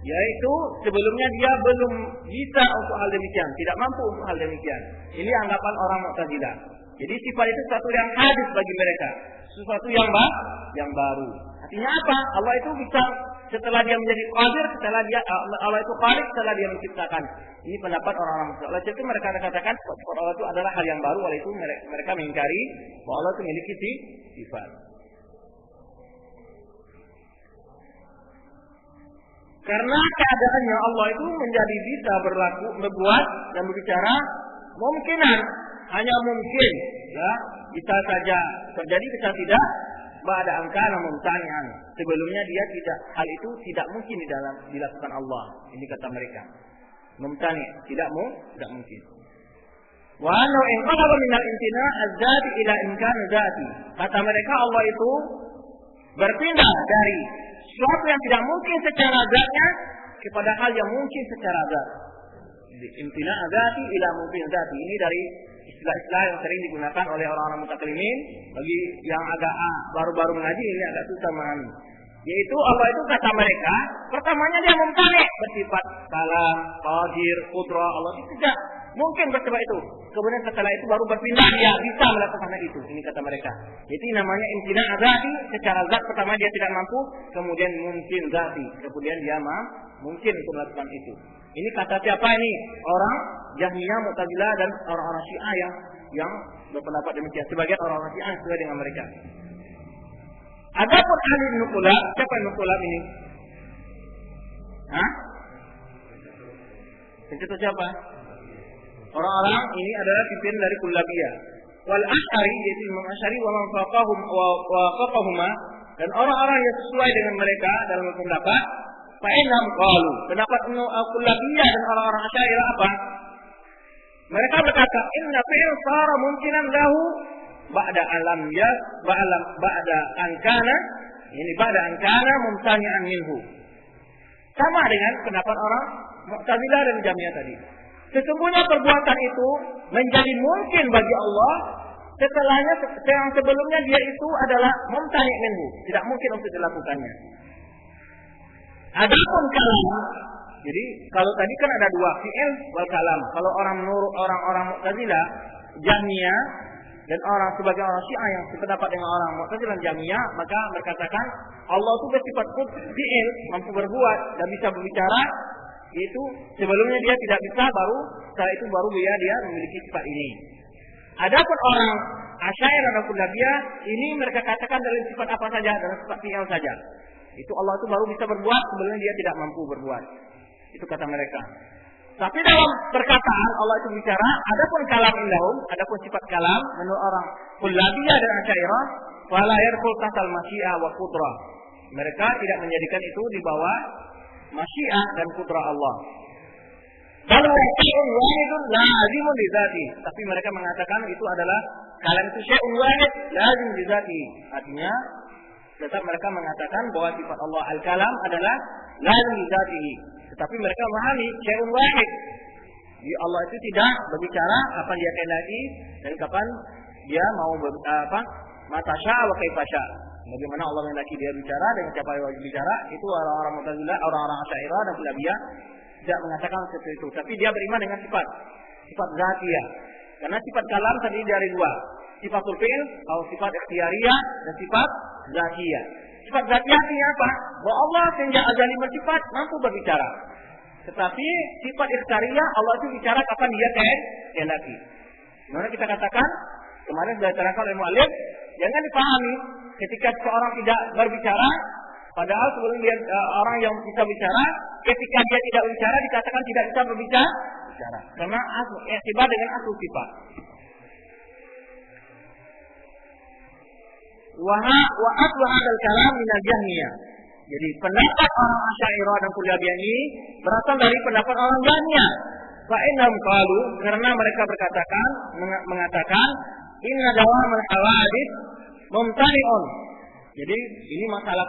yaitu sebelumnya dia belum bisa untuk hal demikian, tidak mampu untuk hal demikian. Ini anggapan orang Mu'tazilah. Jadi sifat itu sesuatu yang hadis bagi mereka, sesuatu yang baru. Artinya apa? Allah itu bisa setelah dia menjadi qadir, setelah dia Allah itu khaliq setelah dia menciptakan. Ini pendapat orang-orang Mu'tazilah. Oleh itu mereka katakan sifat Allah itu adalah hal yang baru. Oleh itu mereka mengingkari bahwa Allah itu memiliki sifat. Karena keadaannya Allah itu menjadi bisa berlaku, berbuat dan berbicara mungkinan, hanya mungkin, ya, bisa saja terjadi, bisa tidak. Ba'da angkana mumtani'an, sebelumnya dia tidak, hal itu tidak mungkin di dalam dilakukan Allah. Ini kata mereka. Mumtani', tidak mungkin. Wa anna in qalaba min al-imtina' az-zati ila imkan zati. Kata mereka Allah itu berpindah dari sesuatu yang tidak mungkin secara zatnya kepada hal yang mungkin secara zat. Imtina' zati ila mungkin zati. Ini dari istilah-istilah yang sering digunakan oleh orang-orang mutakallimin. Bagi yang agak baru-baru mengaji ini agak susah memahami. Yaitu Allah itu kata mereka, pertamanya dia mumtani', bersifat kalam, qadir, qudrah. Allah itu tidak mungkin bersifat itu. Kemudian setelah itu baru berpindah dia bisa melakukan itu. Ini kata mereka. Jadi namanya imtina' zati, secara zat pertama dia tidak mampu, kemudian mungkin zati, kemudian dia mungkin untuk melakukan itu. Ini kata siapa ini? Orang Jahmiyah, Mu'tazilah dan orang-orang Syiah yang berpendapat demikian. Sebagian orang-orang Syiah sesuai dengan mereka. Adapun ahli nuqulab, siapa yang nuqulab ini? Hah? Pencetus siapa? Orang-orang ini adalah pimpinan dari kullabiyah. Wal Asy'ari, yaitu Imam Asy'ari, wa man faqahuma, dan orang-orang yang sesuai dengan mereka dalam pendapat. Fa'inhum qalu, pendapat kullabiyah dan orang-orang Asy'ari apa? Mereka berkata, inna fi'il sara mungkinan lahu ba'da alam ya ba'da ankana, ini ba'da ankana mumtani'an minhu. Sama dengan pendapat orang Mu'tazilah dan Jahmiyah tadi. Sesungguhnya perbuatan itu menjadi mungkin bagi Allah setelahnya, yang sebelumnya dia itu adalah mumtani' minhu, tidak mungkin untuk dilakukannya. Adapun kalam, jadi kalau tadi kan ada dua, fi'il wal kalam. Kalau menurut orang-orang Mu'tazilah, Jahmiyah dan sebagai orang Syiah yang sependapat dengan orang Mu'tazilah dan Jahmiyah, maka berkatakan Allah itu bersifat fi'il, mampu berbuat dan bisa berbicara. Itu sebelumnya dia tidak bisa, setelah itu baru dia memiliki sifat ini. Adapun orang Asy'ariyah dan Kullabiyah, ini mereka katakan dalam sifat apa saja, dalam sifat fi'il saja. Itu Allah itu baru bisa berbuat, sebelumnya dia tidak mampu berbuat. Itu kata mereka. Tapi dalam perkataan Allah itu bicara, adapun kalam indahum, adapun sifat kalam menurut orang Kullabiyah dan Asy'ariyah, wala yarful tasal masyiah wa qudrah. Mereka tidak menjadikan itu di bawah masyiah dan qudrah Allah. Kalau syai'un wahidun lazimun li dzati, tapi mereka mengatakan itu adalah kalam itu syai'un wahid lazim li dzati. Artinya tetap mereka mengatakan bahwa sifat Allah al-kalam adalah lazim li dzatihi. Tetapi mereka memahami syai'un wahid. Jadi Allah itu tidak berbicara kapan dia kehendaki dan kapan dia mau mata syaa wa kaifa syaa. Bagaimana Allah menghendaki dia bicara dan siapa yang wajib bicara, itu orang-orang Mu'tazilah, orang-orang Asy'ariyah dan Kullabiyah tidak mengatakan seperti itu. Tapi dia beriman dengan sifat zatiyah. Karena sifat kalam tadi dari dua, sifatul fi'il atau sifat ikhtiyariyah dan sifat zatiyah. Sifat zatiyah artinya apa? Bahwa Allah sejak azali bersifat mampu berbicara. Tetapi sifat ikhtiyariyah Allah itu bicara kapan dia kehendaki. Mana kita katakan kemarin sudah diterangkan oleh mu'allif, jangan dipahami ketika seorang tidak berbicara, padahal sebelum dia orang yang bisa bicara, ketika dia tidak berbicara dikatakan tidak bisa berbicara. Karena tiba dengan asal sifat. Wa aslu hadzal kalam min al-Jahmiyah. Jadi pendapat orang Asy'ariyah dan Kullabiyah ini berasal dari pendapat orang Jahmiyah. Fa innahum qalu, karena mereka mengatakan inna dawamal hawadits mumtani'un. Jadi ini masalah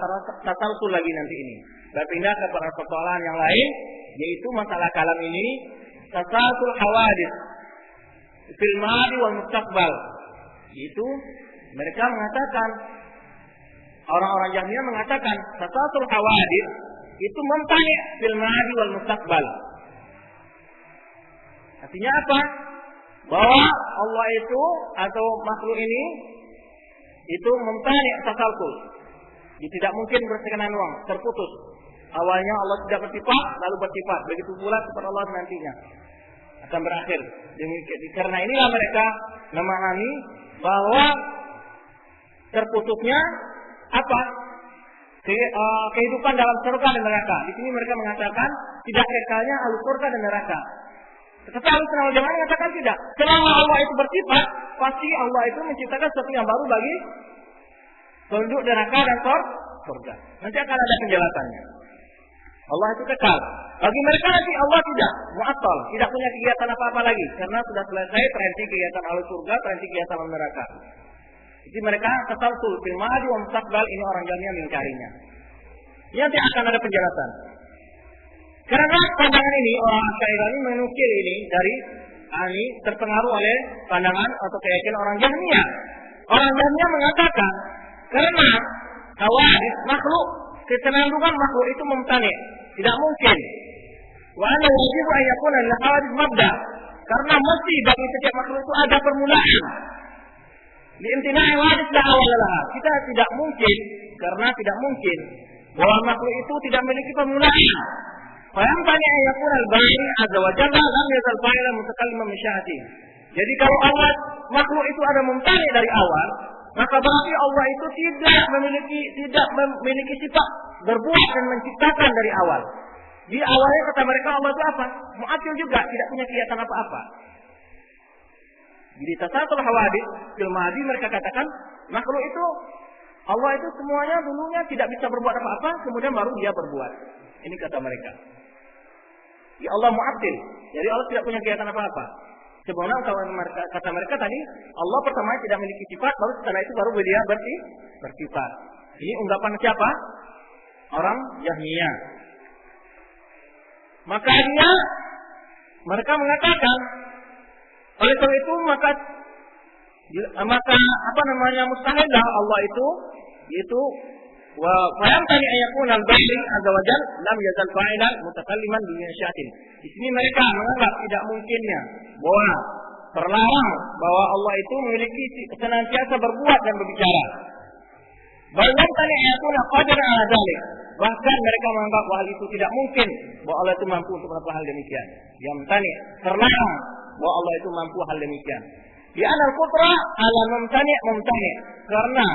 tasalsul lagi nanti ini. Berpindah ke persoalan yang lain, yaitu masalah kalam ini tasalsul hawadits fil madi wal mustaqbal. Itu mereka mengatakan, orang-orang Jahmiyah mengatakan tasalsul hawadits itu mumtani' fil madi wal mustaqbal. Artinya apa? Bahwa Allah itu atau makhluk ini itu mumtani' tasalsul. Dia tidak mungkin bersekenan uang, terputus. Awalnya Allah tidak bersifat, lalu bersifat. Begitu pula sifat Allah nantinya akan berakhir. Karena inilah mereka memahami bahwa terputusnya apa? Kehidupan dalam surga dan neraka. Di sini mereka mengatakan tidak kekalnya ahli surga dan neraka. Tetapi Ahlussunnah wal Jamaah mengatakan tidak. Selama Allah itu bersifat, pasti Allah itu menciptakan sesuatu yang baru bagi penduduk neraka dan surga. Nanti akan ada penjelasannya. Allah itu kekal. Bagi mereka nanti Allah tidak mu'attal, tidak punya kegiatan apa-apa lagi, karena sudah selesai terhenti kegiatan ahli surga, terhenti kegiatan ahli neraka. Jadi mereka tasalsul fil madi wa mustaqbal, ini orang Jahmiyah mengingkarinya. Nanti akan ada penjelasan. Karena pandangan ini orang Asy'ariyah ini menukil ini dari terpengaruh oleh pandangan atau keyakinan orang Jahmiyah. Orang Jahmiyah mengatakan karena hawadits makhluk, kecenderungan makhluk itu mumtani', tidak mungkin. Wa anna wajib an yakuna lil hawadits mabda, karena mesti bagi setiap makhluk itu ada permulaan. Di imtina'i hawadits la awal laha. Kita tidak mungkin, karena tidak mungkin bahwa makhluk itu tidak memiliki permulaan. Fayam tanya ayakun al-bari azza wa jalla lam yazal fa'ilan mutakalliman min sya'ati. Jadi kalau Allah makhluk itu ada mumtani dari awal, maka berarti Allah itu tidak memiliki sifat berbuat dan menciptakan dari awal. Di awalnya kata mereka Allah itu apa? Mu'atil juga, tidak punya kegiatan apa-apa. Jadi tasatul hawadits fil madi mereka katakan makhluk itu Allah itu semuanya dulunya tidak bisa berbuat apa-apa, kemudian baru dia berbuat. Ini kata mereka. Ya Allah mu'attil. Jadi Allah tidak punya kegiatan apa-apa. Sebenarnya kata mereka tadi, Allah pertama tidak memiliki sifat, baru setelah itu baru dia bersifat. Ini ungkapan siapa? Orang Jahmiyah. Maka mereka mengatakan, oleh sebab itu maka mustahillah Allah itu wa fayamtani ayakun al-bari azza wa jalla lam yazal fa'ilan mutakalliman bi syatin. Di sini mereka menganggap tidak mungkinnya bahwa terlarang bahwa Allah itu memiliki senantiasa berbuat dan berbicara. Bayangkan ayatun qadiran ala dzalik. Bahkan mereka menganggap hal itu tidak mungkin bahwa Allah itu mampu untuk melakukan hal demikian. Yamtani, terlarang bahwa Allah itu mampu hal demikian. Di anal qudrah ala mumtani. Karena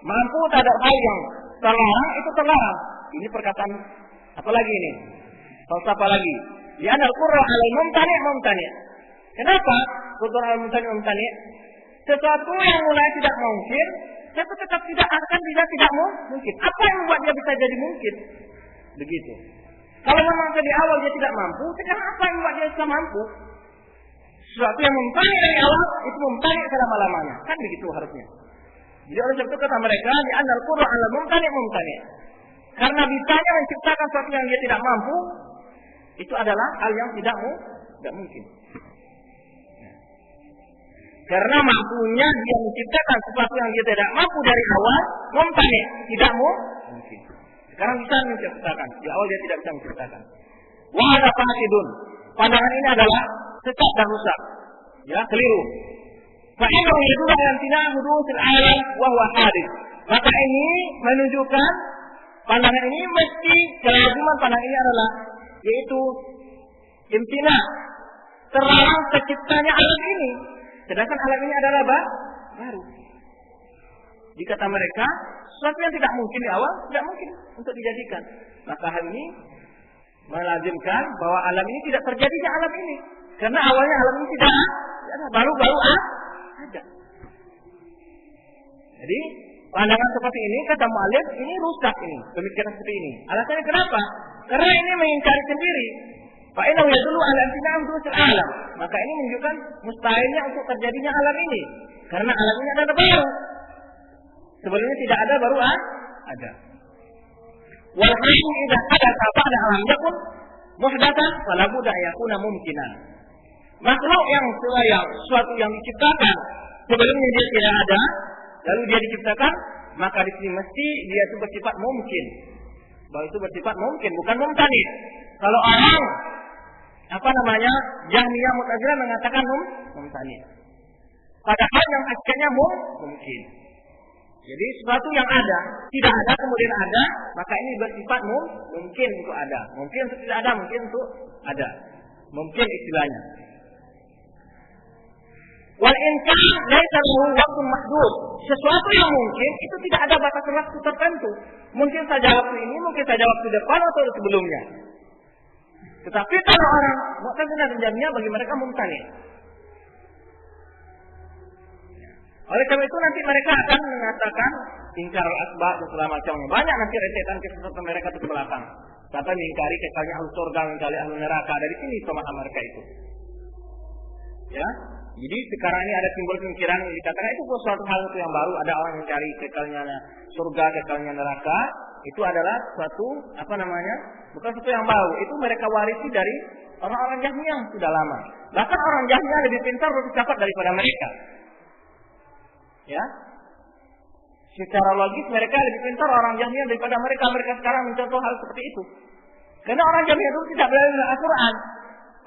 mampu terhadap hal yang terlarang itu terlarang. Ini perkataan apa lagi ini? Falsafah lagi. Di anal qudrah ala mumtani. Kenapa? Qudrah ala mumtani. Sesuatu yang mulai tidak mungkin, itu tetap tidak mungkin. Apa yang membuat dia bisa jadi mungkin? Begitu. Kalau memang dari awal dia tidak mampu, sekarang apa yang membuat dia bisa mampu? Sesuatu yang mumtani dari awal itu mumtani selama-lamanya. Kan begitu harusnya. Jadi oleh sebab itu kata mereka di anal qur'an ala mumtani. Karena bisanya menciptakan sesuatu yang dia tidak mampu, itu adalah hal yang tidak mungkin. Karena mampunya dia menciptakan sesuatu yang dia tidak mampu dari awal, mumtani, tidak mungkin. Sekarang bisa menciptakan, di awal dia tidak bisa menciptakan. Wa hadza fasidun. Pandangan ini adalah sesat dan rusak. Ya, keliru. Fa innahu yadullu ala imtina' hudusil alam wa huwa hadits. Maka ini menunjukkan pandangan ini mesti kelaziman pandangan ini adalah yaitu imtina', terlarang terciptanya alam ini. Sedangkan alam ini adalah baru. Dikata mereka, sesuatu yang tidak mungkin di awal tidak mungkin untuk dijadikan. Maka hal ini melazimkan bahwa alam ini tidak terjadi di alam ini. Karena awalnya alam ini tidak ada, baru-baru ada. Jadi pandangan seperti ini kata mu'allif ini rusak ini, pemikiran seperti ini. Alasannya kenapa? Karena ini mengingkari sendiri. Fa innahu yadullu ala imtina' hudusil alam. Maka ini menunjukkan mustahilnya untuk terjadinya alam ini. Karena alam ini adalah baru. Sebelumnya tidak ada, baru ada. Wal haqqu idza hadatsa ba'da alam yakun muhdatsan fala budda yakuna mumkinan. Makhluk yang sesuatu yang diciptakan sebelumnya dia tidak ada, lalu dia diciptakan, maka di sini mesti dia itu bersifat mungkin. Bahwa itu bersifat mungkin, bukan mumtani. Kalau orang Jahmiyah Mu'tazilah mengatakan mumtani. Padahal yang hakikatnya mungkin. Jadi sesuatu yang ada, tidak ada kemudian ada, maka ini bersifat mungkin untuk ada. Mungkin untuk tidak ada, mungkin untuk ada. Mungkin istilahnya. Wal imkan laisa lahu waqtun mahdud. Sesuatu yang mungkin itu tidak ada batas waktu tertentu. Mungkin saja waktu ini, mungkin saja waktu depan atau sebelumnya. Tetapi kalau orang Mu'tazilah dan Jahmiyah bagi mereka mumtani. Oleh karena itu nanti mereka akan mengatakan ingkar al-asbab dan segala macamnya. Banyak nanti rentetan kesesatan mereka itu ke belakang. Kata mengingkari kekalnya ahli surga, mengingkari ahli neraka. Dari sini pemahaman mereka itu. Ya. Jadi sekarang ini ada simbol pemikiran yang dikatakan itu suatu hal itu yang baru. Ada orang yang mencari kekalnya surga, kekalnya neraka. Itu adalah suatu bukan sesuatu yang baru. Itu mereka warisi dari orang-orang Jahmiyah yang sudah lama. Bahkan orang Jahmiyah lebih pintar, lebih cepat daripada mereka. Ya, secara logis mereka lebih pintar orang Jahmiyah daripada mereka. Mereka sekarang mencontoh hal seperti itu. Karena orang Jahmiyah itu tidak berdalil dengan Al-Quran.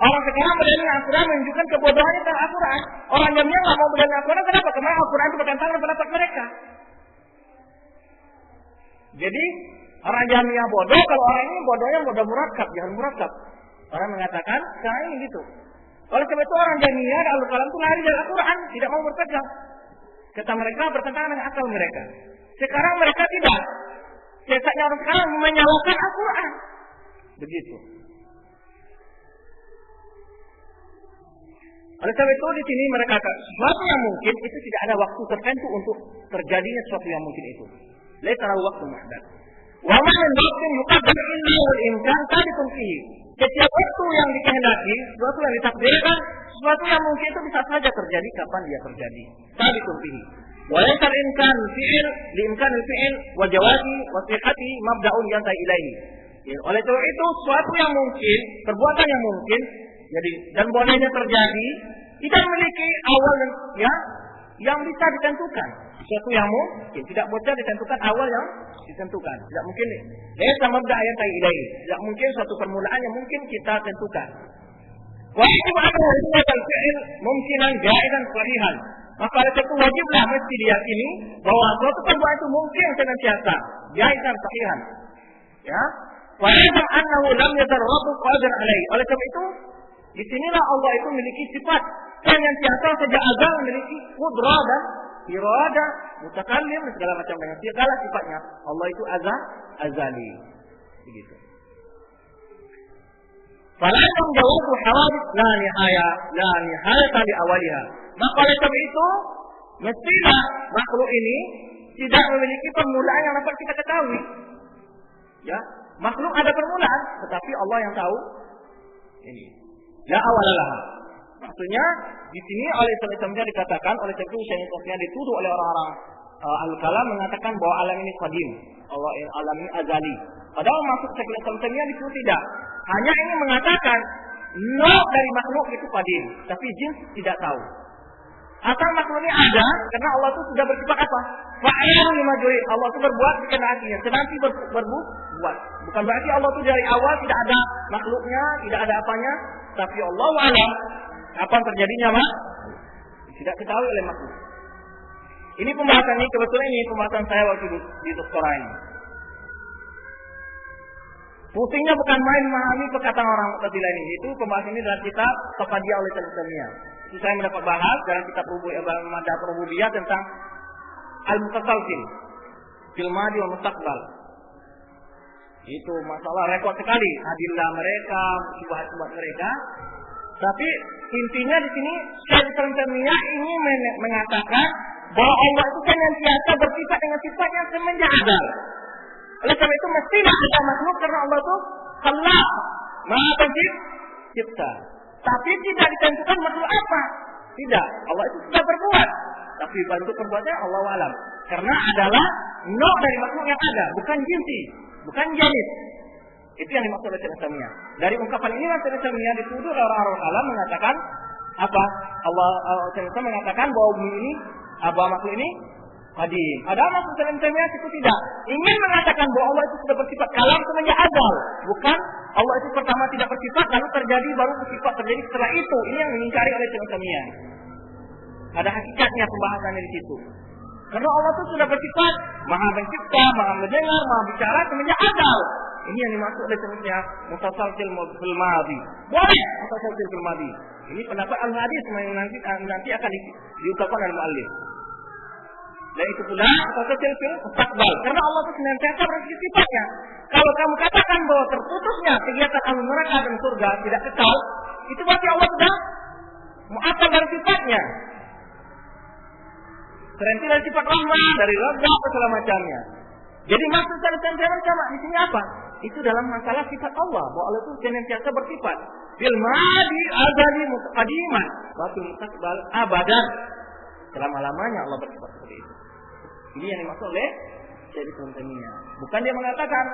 Orang sekarang berdalil dengan Al-Quran menunjukkan kebodohannya tentang Al-Quran. Orang Jahmiyah nggak mau berdalil dengan Al-Quran. Kenapa? Karena Al-Quran itu bertentangan dengan pendapat mereka. Jadi orang Jahmiyah bodoh. Kalau orang ini bodohnya bodoh murakab, jangan murakab. Orang mengatakan sekarang ini gitu. Oleh sebab itu orang Jahmiyah dan Al-Quran itu lari dari Al-Quran, tidak mau berpegang. Kata mereka bertentangan dengan akal mereka. Sekarang mereka tidak. Sesatnya orang sekarang menyalahkan Al-Quran. Begitu. Oleh sebab itu di sini mereka kata sesuatu yang mungkin itu tidak ada waktu tertentu untuk terjadinya sesuatu yang mungkin itu. Laisa lahu waqtun muhdad. Wa ma min waqtin yuqaddar illa wal imkan tadikun fihi. Setiap waktu yang dikehendaki, sesuatu yang ditakdirkan, sesuatu yang mungkin itu bisa saja terjadi kapan dia terjadi. Tadikun fihi. Wa laysa al-imkan fi'il li imkan al-fi'il wa jawazi wa sihhati mabda'un yantahi ilaihi. Oleh sebab itu sesuatu yang mungkin, perbuatan yang mungkin, jadi dan bolehnya terjadi, tidak memiliki awal yang bisa ditentukan. Sesuatu yang mungkin tidak bisa ditentukan awal yang ditentukan. Tidak mungkin. Sama ayat ilaih. Tidak mungkin suatu permulaan yang mungkin kita tentukan. Wajib ada fi'il mungkinan jaidan sahihan. Maka oleh itu wajiblah mesti diyakini bahwa suatu perbuatan itu mungkin senantiasa jaidan sahihan. Ya. Wajib annahu lam yatarrabu qadir alaihi. Oleh sebab itu di sinilah Allah itu memiliki sifat senantiasa sejak azal memiliki qudrah dan irada, mutakallim dan segala macam dengan segala sifatnya. Allah itu azali. Begitu. Falakum jawabu hawadith la nihayata li awaliha. Maka oleh sebab itu mestilah makhluk ini tidak memiliki permulaan yang dapat kita ketahui. Ya, makhluk ada permulaan, tetapi Allah yang tahu ini. La awalalah. Maksudnya di sini oleh sebab dikatakan oleh sebab itu Syekhnya dituduh oleh orang-orang al-kalam mengatakan bahwa alam ini qadim, Allah alam ini azali. Padahal maksud sebelumnya itu tidak. Hanya ini mengatakan dari makhluk itu qadim, tapi jin tidak tahu. Asal makhluk ini ada karena Allah itu sudah bersifat apa? Fa'ilun lima yurid. Allah itu berbuat kehendaknya, senanti berbuat. Bukan berarti Allah itu dari awal tidak ada makhluknya, tidak ada apanya, tapi Allah alam apa terjadinya tidak diketahui oleh makhluk. Ini pembahasan ini kebetulan ini pembahasan saya waktu di doktora ini. Pusingnya bukan main memahami perkataan orang Mu'tazilah ini. Itu pembahasan ini dalam kitab Tafadiyah oleh Al-Islamiyah. Itu saya mendapat bahas dalam kitab Madhab Rububiyah tentang Al-Mutasalsil fil Madi wal Mustaqbal. Itu masalah repot sekali adillah mereka, syubhat-syubhat mereka. Tapi intinya di sini Syekh Al-Islamiyah ini mengatakan bahwa Allah itu kan yang biasa bersifat dengan sifat yang semenjak azal. Oleh sebab itu mestilah ada makhluk karena Allah itu khalaq, Maha Pencipta. Tapi tidak ditentukan makhluk apa. Tidak, Allah itu sudah berbuat. Tapi bentuk perbuatannya Allah alam. Karena adalah nok dari makhluk yang ada, bukan jinsi, bukan jenis. Itu yang dimaksud oleh Syekh Al-Islamiyah. Dari ungkapan ini Syekh Al-Islamiyah dituduh oleh orang-orang alam mengatakan apa? Syekh Al-Islamiyah mengatakan bahwa bumi ini, makhluk ini qadim. Padahal maksud Syekh Al-Islamiyah itu tidak. Ingin mengatakan bahwa Allah itu sudah bersifat kalam semenjak azal. Bukan Allah itu pertama tidak bersifat lalu terjadi baru bersifat terjadi setelah itu. Ini yang diingkari oleh Syekh Al-Islamiyah. Ada hakikatnya pembahasannya di situ. Karena Allah itu sudah bersifat Maha Pencipta, Maha Mendengar, Maha Bicara semenjak azal. Ini yang dimaksud oleh sebenarnya mutasalsil fil madi. Boleh mutasalsil fil madi. Ini pendapat al-hadis yang nanti akan diungkapkan oleh muallif. Dan itu pula mutasalsil fil mustaqbal. Karena Allah itu senantiasa bersifat sifatnya. Kalau kamu katakan bahwa terputusnya kegiatan alam neraka dan surga tidak kekal, itu berarti Allah sudah mu'atal dari sifatnya. Terhenti dari sifat rahmah, dari raja, segala macamnya. Jadi maksud sama di sini apa? Itu dalam masalah sifat Allah, bahwa Allah itu senantiasa bersifat fil madi azali mutaqaddiman wa fil mustaqbal abadan. Selama-lamanya Allah bersifat seperti itu. Ini yang dimaksud oleh Syekh Al-Islamiyah. Bukan dia mengatakan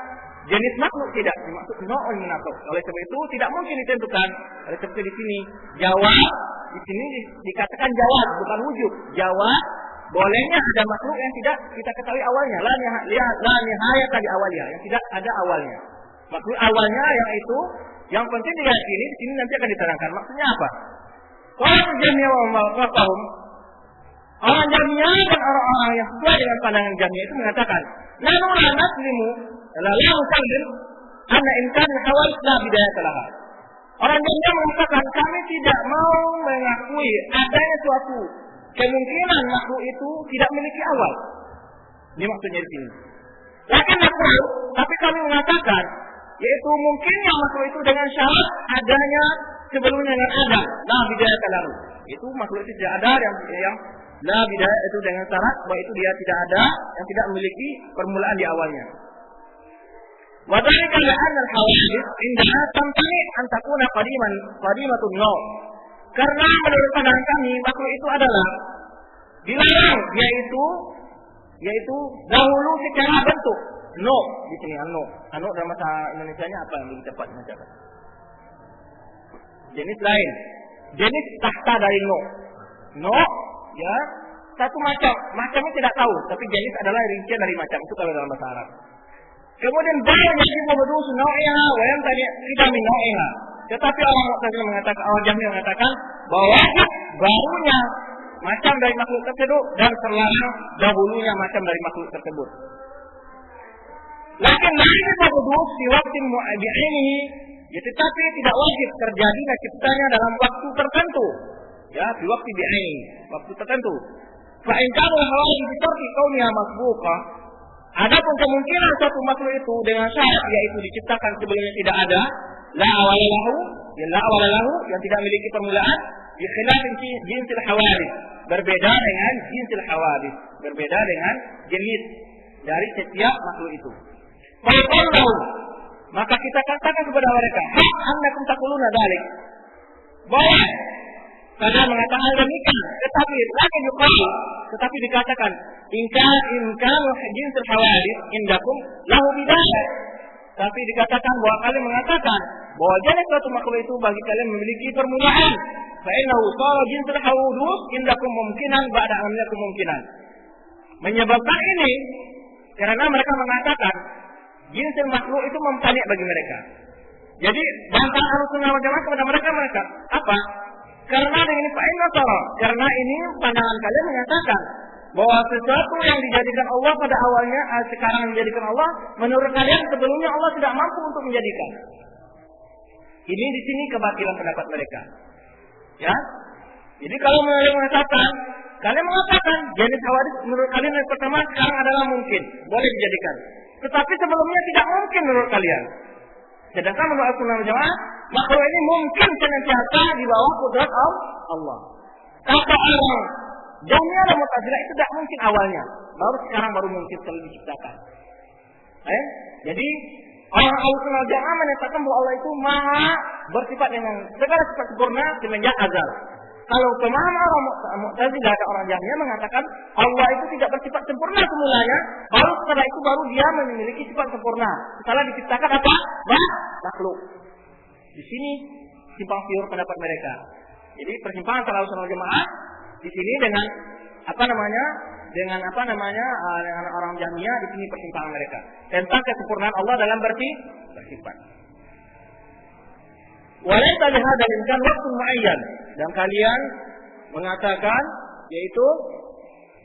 jenis makhluk, tidak, dimaksud nau'un min makhluk. Oleh sebab itu tidak mungkin ditentukan. Oleh sebab itu di sini jawab, di sini dikatakan jawab bukan wujud. Jawab bolehnya ada makhluk yang tidak kita ketahui awalnya, la nihayat di awalnya, yang tidak ada awalnya. Makhluk awalnya yang itu yang penting diyakini, di sini nanti akan diterangkan. Maksudnya apa? Kalau Jahmiyah wa Mu'tazilah, orang Jahmiyah dan orang-orang yang sesuai dengan pandangan Jahmiyah itu mengatakan, "Nahnu la naslimu la nusallim anna imkan hawadits la bidayah laha." Orang Jahmiyah mengatakan kami tidak mau mengakui adanya suatu kemungkinan makhluk itu tidak memiliki awal. Ini maksudnya di sini. Lakin tapi kami mengatakan yaitu mungkinnya makhluk itu dengan syarat adanya sebelumnya yang ada. Nah, bidayah lalu. Itu makhluk itu tidak ada yang la bidayah itu dengan syarat bahwa itu dia tidak ada yang tidak memiliki permulaan di awalnya. Wa dzalika li'anna al-hawadits indana tamtani an takuna qadimatun naw. Karena menurut pandangan kami makhluk itu adalah dilarang yaitu dahulu secara bentuk. No di sini anu dalam bahasa Indonesianya apa yang lebih tepat mencatat? Jenis lain. Jenis tahta dari no ya satu macam. Macamnya tidak tahu, tapi jenis adalah rincian dari macam. Itu kalau dalam bahasa Arab. Kemudian banyak yang berdua nau'iha wa yang tadi tidak min nau'iha. Tetapi orang Mu'tazilah mengatakan, orang Jahmiyah mengatakan bahwa barunya macam dari makhluk tersebut dan terlarang dahulunya macam dari makhluk tersebut. Lakin lain berdua di waktu mu'abi'inihi, ya, tetapi tidak wajib terjadinya ciptanya dalam waktu tertentu. Ya, di waktu bi'aini, waktu tertentu. Fa in kana hawadith bi tarki kauniha masbuqah. Adapun kemungkinan satu makhluk itu dengan syarat yaitu diciptakan sebelumnya tidak ada, la awalalahu, yang tidak memiliki permulaan, bi khilafin jinsil hawadith, berbeda dengan jinsil hawadith, berbeda dengan jenis dari setiap makhluk itu. Fa'allahu, maka kita katakan kepada mereka, annakum taquluna dzalik. Bahwa kalian mengatakan demikian, tetapi dikatakan inkan jinsul hawadith indakum lahu bidayah. Tapi dikatakan bahwa kalian mengatakan bahwa jenis suatu makhluk itu bagi kalian memiliki permulaan. Fa innahu sara jinsul hawadith indakum mumkinan ba'da an yakum mumkinan. Menyebabkan ini karena mereka mengatakan jinsul makhluk itu mumtani' bagi mereka. Jadi bantahan Ahlussunnah wal Jamaah kepada mereka apa? Karena dengan ini karena ini pandangan kalian menyatakan bahwa sesuatu yang dijadikan Allah pada awalnya sekarang dijadikan Allah, menurut kalian sebelumnya Allah tidak mampu untuk menjadikan. Ini di sini kebatilan pendapat mereka. Ya. Jadi kalau kalian mengatakan jenis hawadits menurut kalian yang pertama sekarang adalah mungkin, boleh dijadikan. Tetapi sebelumnya tidak mungkin menurut kalian. Sedangkan menurut Ahlussunnah wal Jamaah, makhluk ini mungkin senantiasa di bawah kudrat Allah. Kata orang Jahmiyah dan Mu'tazilah itu tidak mungkin awalnya, baru mungkin setelah diciptakan. Jadi orang Ahlussunnah wal Jamaah menyatakan bahwa Allah itu maha bersifat dengan segala sifat sempurna semenjak azal. Kalau pemahaman orang Mu'tazilah dan orang Jahmiyah mengatakan Allah itu tidak bersifat sempurna semulanya, baru setelah itu dia memiliki sifat sempurna. Setelah diciptakan apa? Makhluk. Di sini simpang siur pendapat mereka. Jadi persimpangan antara Ahlussunnah wal Jamaah di sini dengan dengan orang Jahmiyah di sini persimpangan mereka tentang kesempurnaan Allah dalam bersifat. Walaysa lihada imkan waktu muayyan, dan kalian mengatakan yaitu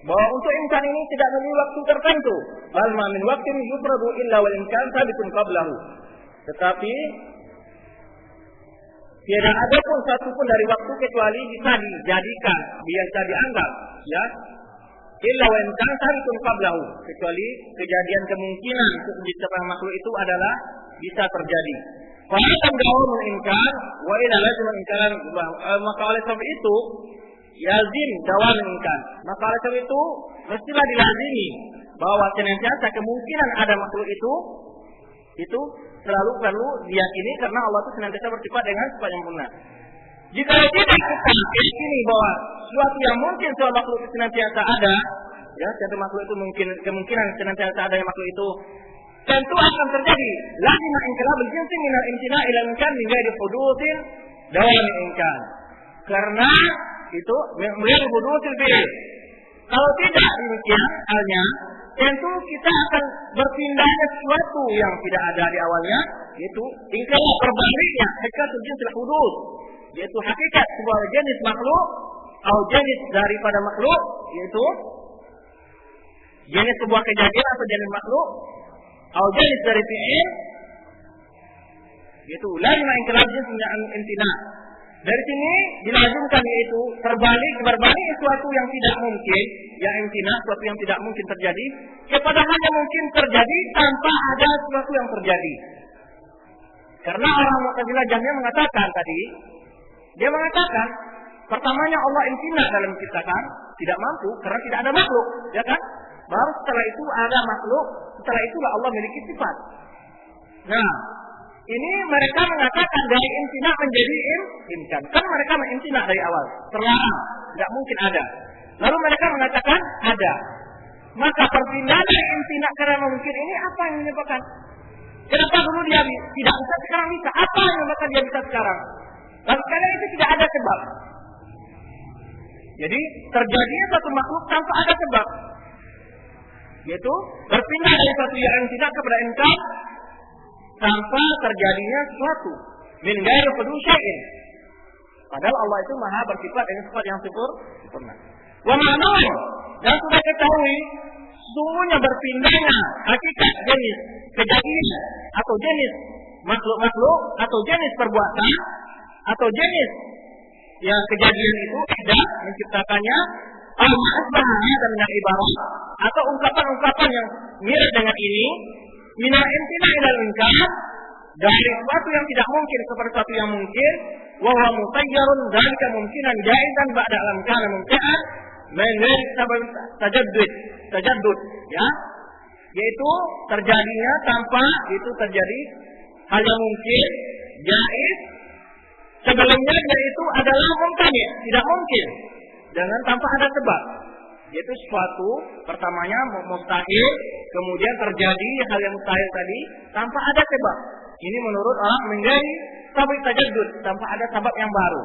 bahwa untuk imkan ini tidak memiliki waktu tertentu. Bal ma min waqtin yufradu illa wal imkan sabitun qablahu. Tetapi tiada ada pun satu pun dari waktu kecuali bisa dijadikan, biasa dianggap, ya. Illa wa imkan sabitun qablahu, kecuali kejadian kemungkinan untuk menciptakan makhluk itu adalah bisa terjadi. Fa'atam dawamul imkan wa ila lazim imkan, maka oleh sebab itu lazim dawamul imkan. Maka oleh sebab itu mestilah dilazimi bahwa senantiasa kemungkinan ada makhluk itu selalu perlu diyakini karena Allah itu senantiasa bersifat dengan sifat yang sempurna. Jika tidak kita yakini bahwa sesuatu yang mungkin suatu makhluk itu senantiasa ada, ya, satu makhluk itu mungkin kemungkinan senantiasa ada yang makhluk itu tentu akan terjadi. Lazim inqilabul jinsi minal imtina ila imkan min ghairi hudutsin dawam imkan. Karena itu melihat hudutsil fi'il. Kalau tidak demikian halnya, tentu kita akan berpindahnya sesuatu yang tidak ada di awalnya, yaitu inqilab berbaliknya hakikatul jinsil hudud, yaitu hakikat sebuah jenis makhluk atau jenis daripada makhluk, yaitu jenis sebuah kejadian atau jenis makhluk atau jenis dari fi'il, yaitu lazima inqilab jins min imtina. Dari sini dilazimkan yaitu berbalik sesuatu yang tidak mungkin, yang imtina, sesuatu yang tidak mungkin terjadi kepada hanya mungkin terjadi tanpa ada sesuatu yang terjadi. Karena orang Mu'tazilah Jahmiyah mengatakan tadi, dia mengatakan pertamanya Allah imtina dalam menciptakan, tidak mampu karena tidak ada makhluk, ya kan? Baru setelah itu ada makhluk, setelah itulah Allah memiliki sifat. Nah, ini mereka mengatakan dari imtina menjadi imkan. Kan mereka mengintina dari awal, terlarang, tidak mungkin ada. Lalu mereka mengatakan ada. Maka perpindahan dari imtina karena mungkin ini apa yang menyebabkan? Kenapa dulu dia tidak bisa, sekarang bisa? Apa yang menyebabkan dia bisa sekarang? Lalu karena itu tidak ada sebab. Jadi terjadinya satu makhluk tanpa ada sebab, yaitu berpindah dari satu yang tidak kepada engkau tanpa terjadinya sesuatu. Min ghairi hudusya'in. Padahal Allah itu maha bersifat dengan sifat yang sempurna. Wa ma'nahu, dan sudah ketahui sesungguhnya berpindahnya hakikat jenis kejadian atau jenis makhluk-makhluk atau jenis perbuatan atau jenis yang kejadian itu tidak menciptakannya al-ma'asbahnya dan dengan ibarat atau ungkapan-ungkapan yang mirip dengan ini minal imtina ilal inkar, dari sesuatu yang tidak mungkin kepada sesuatu yang mungkin, wa huwa mutayyarun dzalika mumkinan jaizan ba'da lam kana mumkinan min ghairi sabab tajaddud, ya, yaitu terjadinya tanpa itu terjadi hal yang mungkin jaiz sebelumnya, yaitu adalah mumkin, tidak mungkin dengan tanpa ada sebab, yaitu sesuatu pertamanya mustahil, kemudian terjadi hal yang mustahil tadi tanpa ada sebab. Ini menurut orang menjadi sabab tajaddud, tanpa ada sebab yang baru.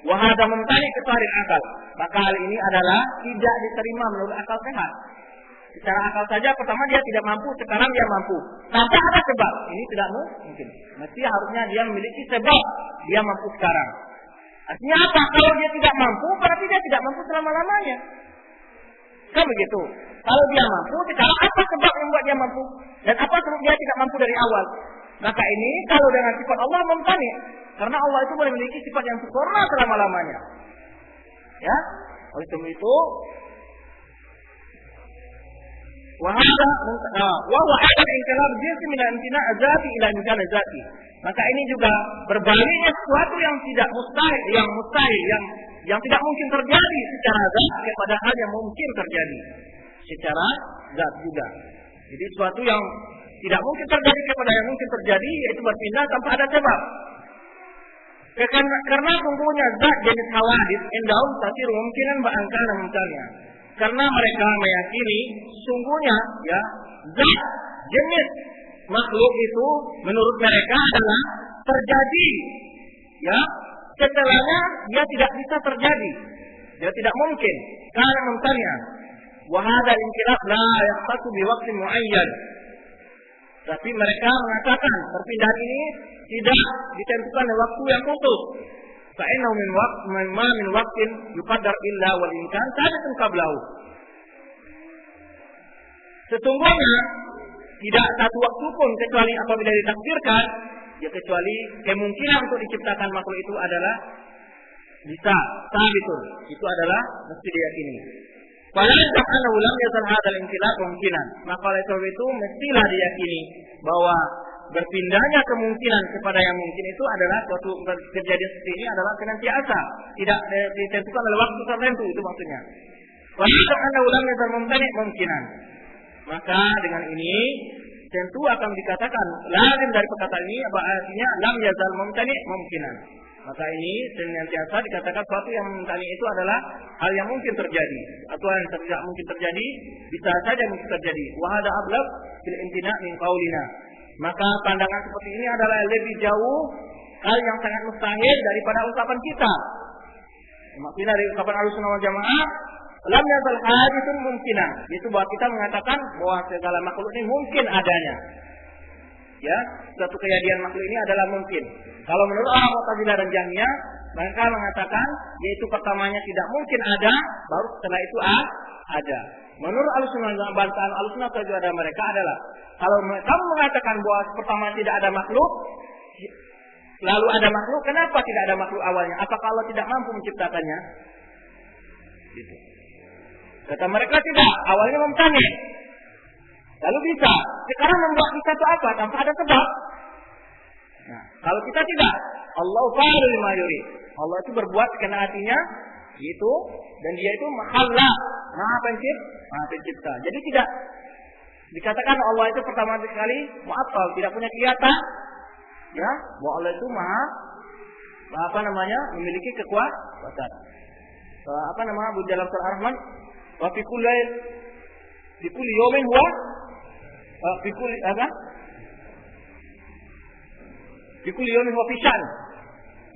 Wa hada mumtani kecuali akal. Maka hal ini adalah tidak diterima menurut akal sehat. Secara akal saja pertama dia tidak mampu, sekarang dia mampu tanpa ada sebab. Ini tidak mungkin. Mesti harusnya dia memiliki sebab dia mampu sekarang. Artinya apa? Kalau dia tidak mampu, berarti dia tidak mampu selama-lamanya. Kan begitu. Kalau dia mampu, sekarang apa sebab yang membuat dia mampu? Dan apa sebab dia tidak mampu dari awal? Maka ini kalau dengan sifat Allah mumtani, karena Allah itu boleh memiliki sifat yang sempurna selama-lamanya. Ya, oleh sebab itu wahada inqilab jinsi min al-imtina azati ila imkan azati. Maka ini juga berbaliknya sesuatu yang tidak mustahil, yang tidak mungkin terjadi secara zat kepada hal yang mungkin terjadi secara zat juga. Jadi sesuatu yang tidak mungkin terjadi kepada yang mungkin terjadi, yaitu berpindah tanpa ada sebab. Karena sungguhnya zat jenis hawadits indahum tasir mungkinan ba'angkana mungkinnya. Karena mereka meyakini sungguhnya ya zat jenis makhluk itu menurut mereka adalah terjadi, ya, setelahnya dia tidak bisa terjadi, dia tidak mungkin karena mungkinnya. Wa hadha al-inqilab la yahtasu bi waqtin muayyan. Tapi mereka mengatakan perpindahan ini tidak ditentukan oleh waktu yang khusus. Fa'innahu min waqtin yuqaddar illa wal imkan sadatun qablahu. Sesungguhnya tidak satu waktu pun kecuali apabila ditakdirkan, ya kecuali kemungkinan untuk diciptakan makhluk itu adalah bisa, sabitun. Itu adalah mesti diyakini. Fala ta'ala ulam yazal hadzal inqilab mungkinan. Maka oleh sebab itu mestilah diyakini bahwa berpindahnya kemungkinan kepada yang mungkin itu adalah suatu kejadian seperti ini adalah senantiasa, tidak ditentukan oleh waktu tertentu, itu maksudnya. Fala ta'ala ulam yazal mungkinan. Maka dengan ini tentu akan dikatakan lazim dari perkataan ini artinya lam yazal mumtani mungkinan. Maka ini senantiasa dikatakan sesuatu yang mumtani itu adalah hal yang mungkin terjadi atau yang tidak mungkin terjadi bisa saja mungkin terjadi. Wa hada ablaq fil imtina min qaulina. Maka pandangan seperti ini adalah lebih jauh hal yang sangat mustahil daripada ucapan kita. Maksudnya dari ucapan Ahlussunnah wal Jamaah lam yazal haditsun mungkinan. Itu bahwa kita mengatakan bahwa segala makhluk ini mungkin adanya. Ya, suatu kejadian makhluk ini adalah mungkin. Kalau menurut orang Mu'tazilah dan Jahmiyah, mereka mengatakan yaitu pertamanya tidak mungkin ada, baru setelah itu ada. Menurut Ahlussunnah dan bantahan Ahlussunnah ada mereka adalah kalau kamu mengatakan bahwa pertama tidak ada makhluk, lalu ada makhluk, kenapa tidak ada makhluk awalnya? Apakah Allah tidak mampu menciptakannya? Gitu. Kata mereka tidak, awalnya mumtani. Lalu bisa. Sekarang membuat kita itu apa? Tanpa ada sebab. Nah, kalau kita tidak, Allah fa'alu lima yurid. Allah itu berbuat karena hatinya gitu, dan dia itu mahallah, maha pencipta. Jadi tidak dikatakan Allah itu pertama sekali mu'attal, tidak punya kelihatan. Ya, bahwa Allah itu maha memiliki kekuatan. Dalam surah Ar-Rahman, wa fi kulli yawmin huwa fi kulli yawmin huwa fi sya'n.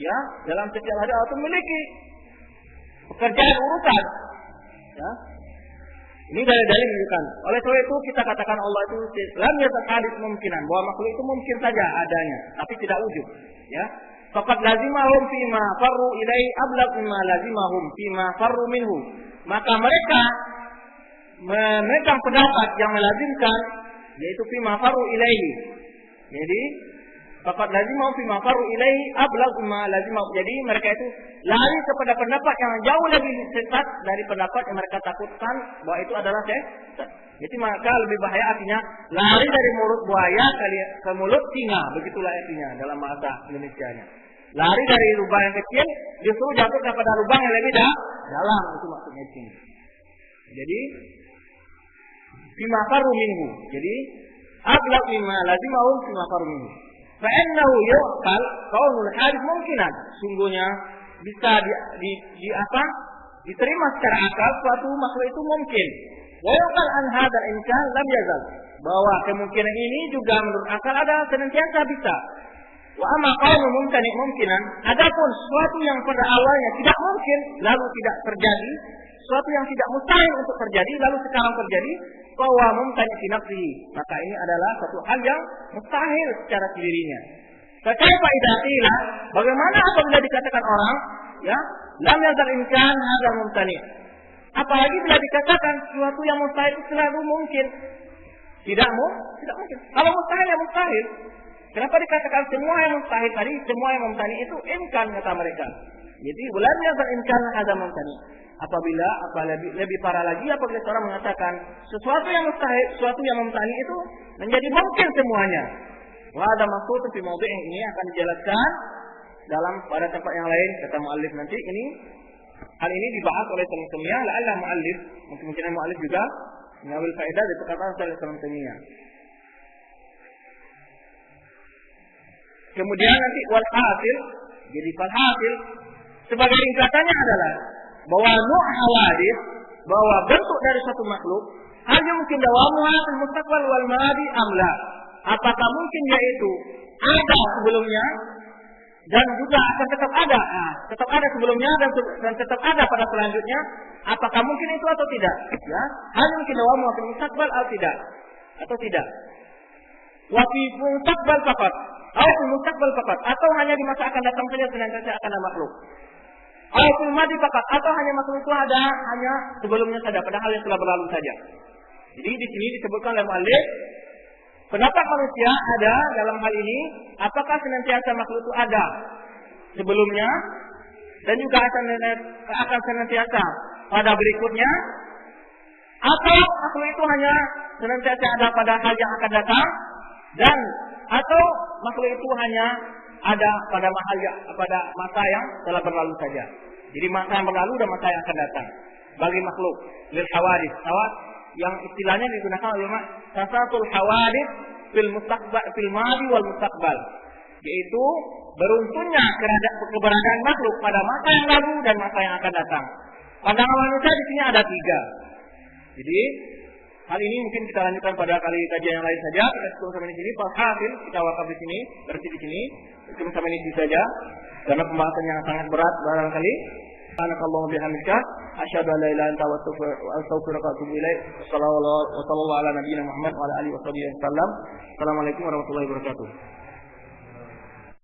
Ya, dalam setiap hari Allah memiliki kerjaan urusan. Ya. Ini dalil menunjukkan. Oleh sebab itu kita katakan Allah itu lam yakun hadis mungkinan, bahwa makhluk itu mungkin saja adanya, tapi tidak wujud. Ya. Faqad lazimahum fima farru ilai ablaq mimma lazimahum fima farru minhu. Maka mereka memegang pendapat yang melazimkan, yaitu fima farru ilaihi. Jadi faqad lazimahum fima farru ilaihi ablaq mimma lazimahum. Jadi mereka itu lari kepada pendapat yang jauh lebih sesat dari pendapat yang mereka takutkan bahwa itu adalah sesat. Jadi maka lebih bahaya artinya lari dari mulut buaya ke mulut singa, begitulah artinya dalam bahasa Indonesianya. Lari dari lubang yang kecil justru jatuh kepada lubang yang lebih dalam, itu maksudnya di sini. Jadi fima farru minhu. Jadi ablaq mimma lazimahum fima farru minhu. Fa'innahu yuqal qaulul hadis mungkinan. Sungguhnya bisa diterima secara akal suatu makhluk itu mungkin. Wa yuqal an hadzal imkan lam yazal. Bahwa kemungkinan ini juga menurut akal ada senantiasa bisa. Wa amma qaulul mumtani mungkinan, adapun sesuatu yang pada awalnya tidak mungkin lalu tidak terjadi, sesuatu yang tidak mustahil untuk terjadi lalu sekarang terjadi, bahwa mumtani fi nafsihi, maka ini adalah satu hal yang mustahil secara sendirinya. Kaifa idza qila, bagaimana apabila dikatakan orang, ya, lam yazal imkan hadzal mumtani. Apalagi bila dikatakan sesuatu yang mustahil itu selalu mungkin. Tidak mungkin. Kalau mustahil ya mustahil. Kenapa dikatakan semua yang mustahil tadi, semua yang mumtani itu imkan kata mereka. Jadi lam yazal imkan hadzal mumtani. Apabila lebih parah lagi apabila seorang mengatakan sesuatu yang mustahil, sesuatu yang mumtani itu menjadi mungkin semuanya. Wa ada maksud fi mawdi' ini akan dijelaskan pada tempat yang lain kata muallif nanti ini. Hal ini dibahas oleh Ibnu Taimiyah, la'alla muallif, mungkin muallif juga mengambil faedah dari perkataan Ibnu Taimiyah. Kemudian nanti wal hasil, jadi fal hasil sebagai ringkasannya adalah bahwa nu' hawadith, bahwa bentuk dari satu makhluk hanya mungkin dawamuha fil mustaqbal wal madi amla. Apakah mungkin yaitu ada sebelumnya dan juga akan tetap ada. Tetap ada sebelumnya dan tetap ada pada selanjutnya. Apakah mungkin itu atau tidak? Ya, hanya mungkin dawamuha fil mustaqbal atau tidak. Wa fi mustaqbal faqat atau mustaqbal faqat, atau hanya di masa akan datang saja senantiasa akan ada makhluk. Atau madi faqat, atau hanya makhluk itu ada hanya sebelumnya saja, padahal yang telah berlalu saja. Jadi di sini disebutkan oleh muallif pendapat manusia ada dalam hal ini, apakah senantiasa makhluk itu ada sebelumnya dan juga akan senantiasa pada berikutnya, atau makhluk itu hanya senantiasa ada pada hal yang akan datang, dan atau makhluk itu hanya ada pada masa yang telah berlalu saja. Jadi masa yang berlalu dan masa yang akan datang. Bagi makhluk lil hawadits, yang istilahnya digunakan oleh ulama tasatul hawadits fil mustaqbal fil madi wal mustaqbal, yaitu beruntunnya keberadaan makhluk pada masa yang lalu dan masa yang akan datang. Pandangan manusia di sini ada 3. Jadi hal ini mungkin kita lanjutkan pada kali kajian yang lain saja. Kita cukup sampai di sini. Hasil kita wakaf di sini, berhenti di sini. Cukup sampai di sini saja. Karena pembahasan yang sangat berat barangkali. Subhanakallahumma bihamdika asyhadu an la ilaha illa anta astaghfiruka wa atubu ilaik. Wassallallahu ala nabiyyina Muhammad wa ala alihi wasallam. Assalamualaikum warahmatullahi wabarakatuh.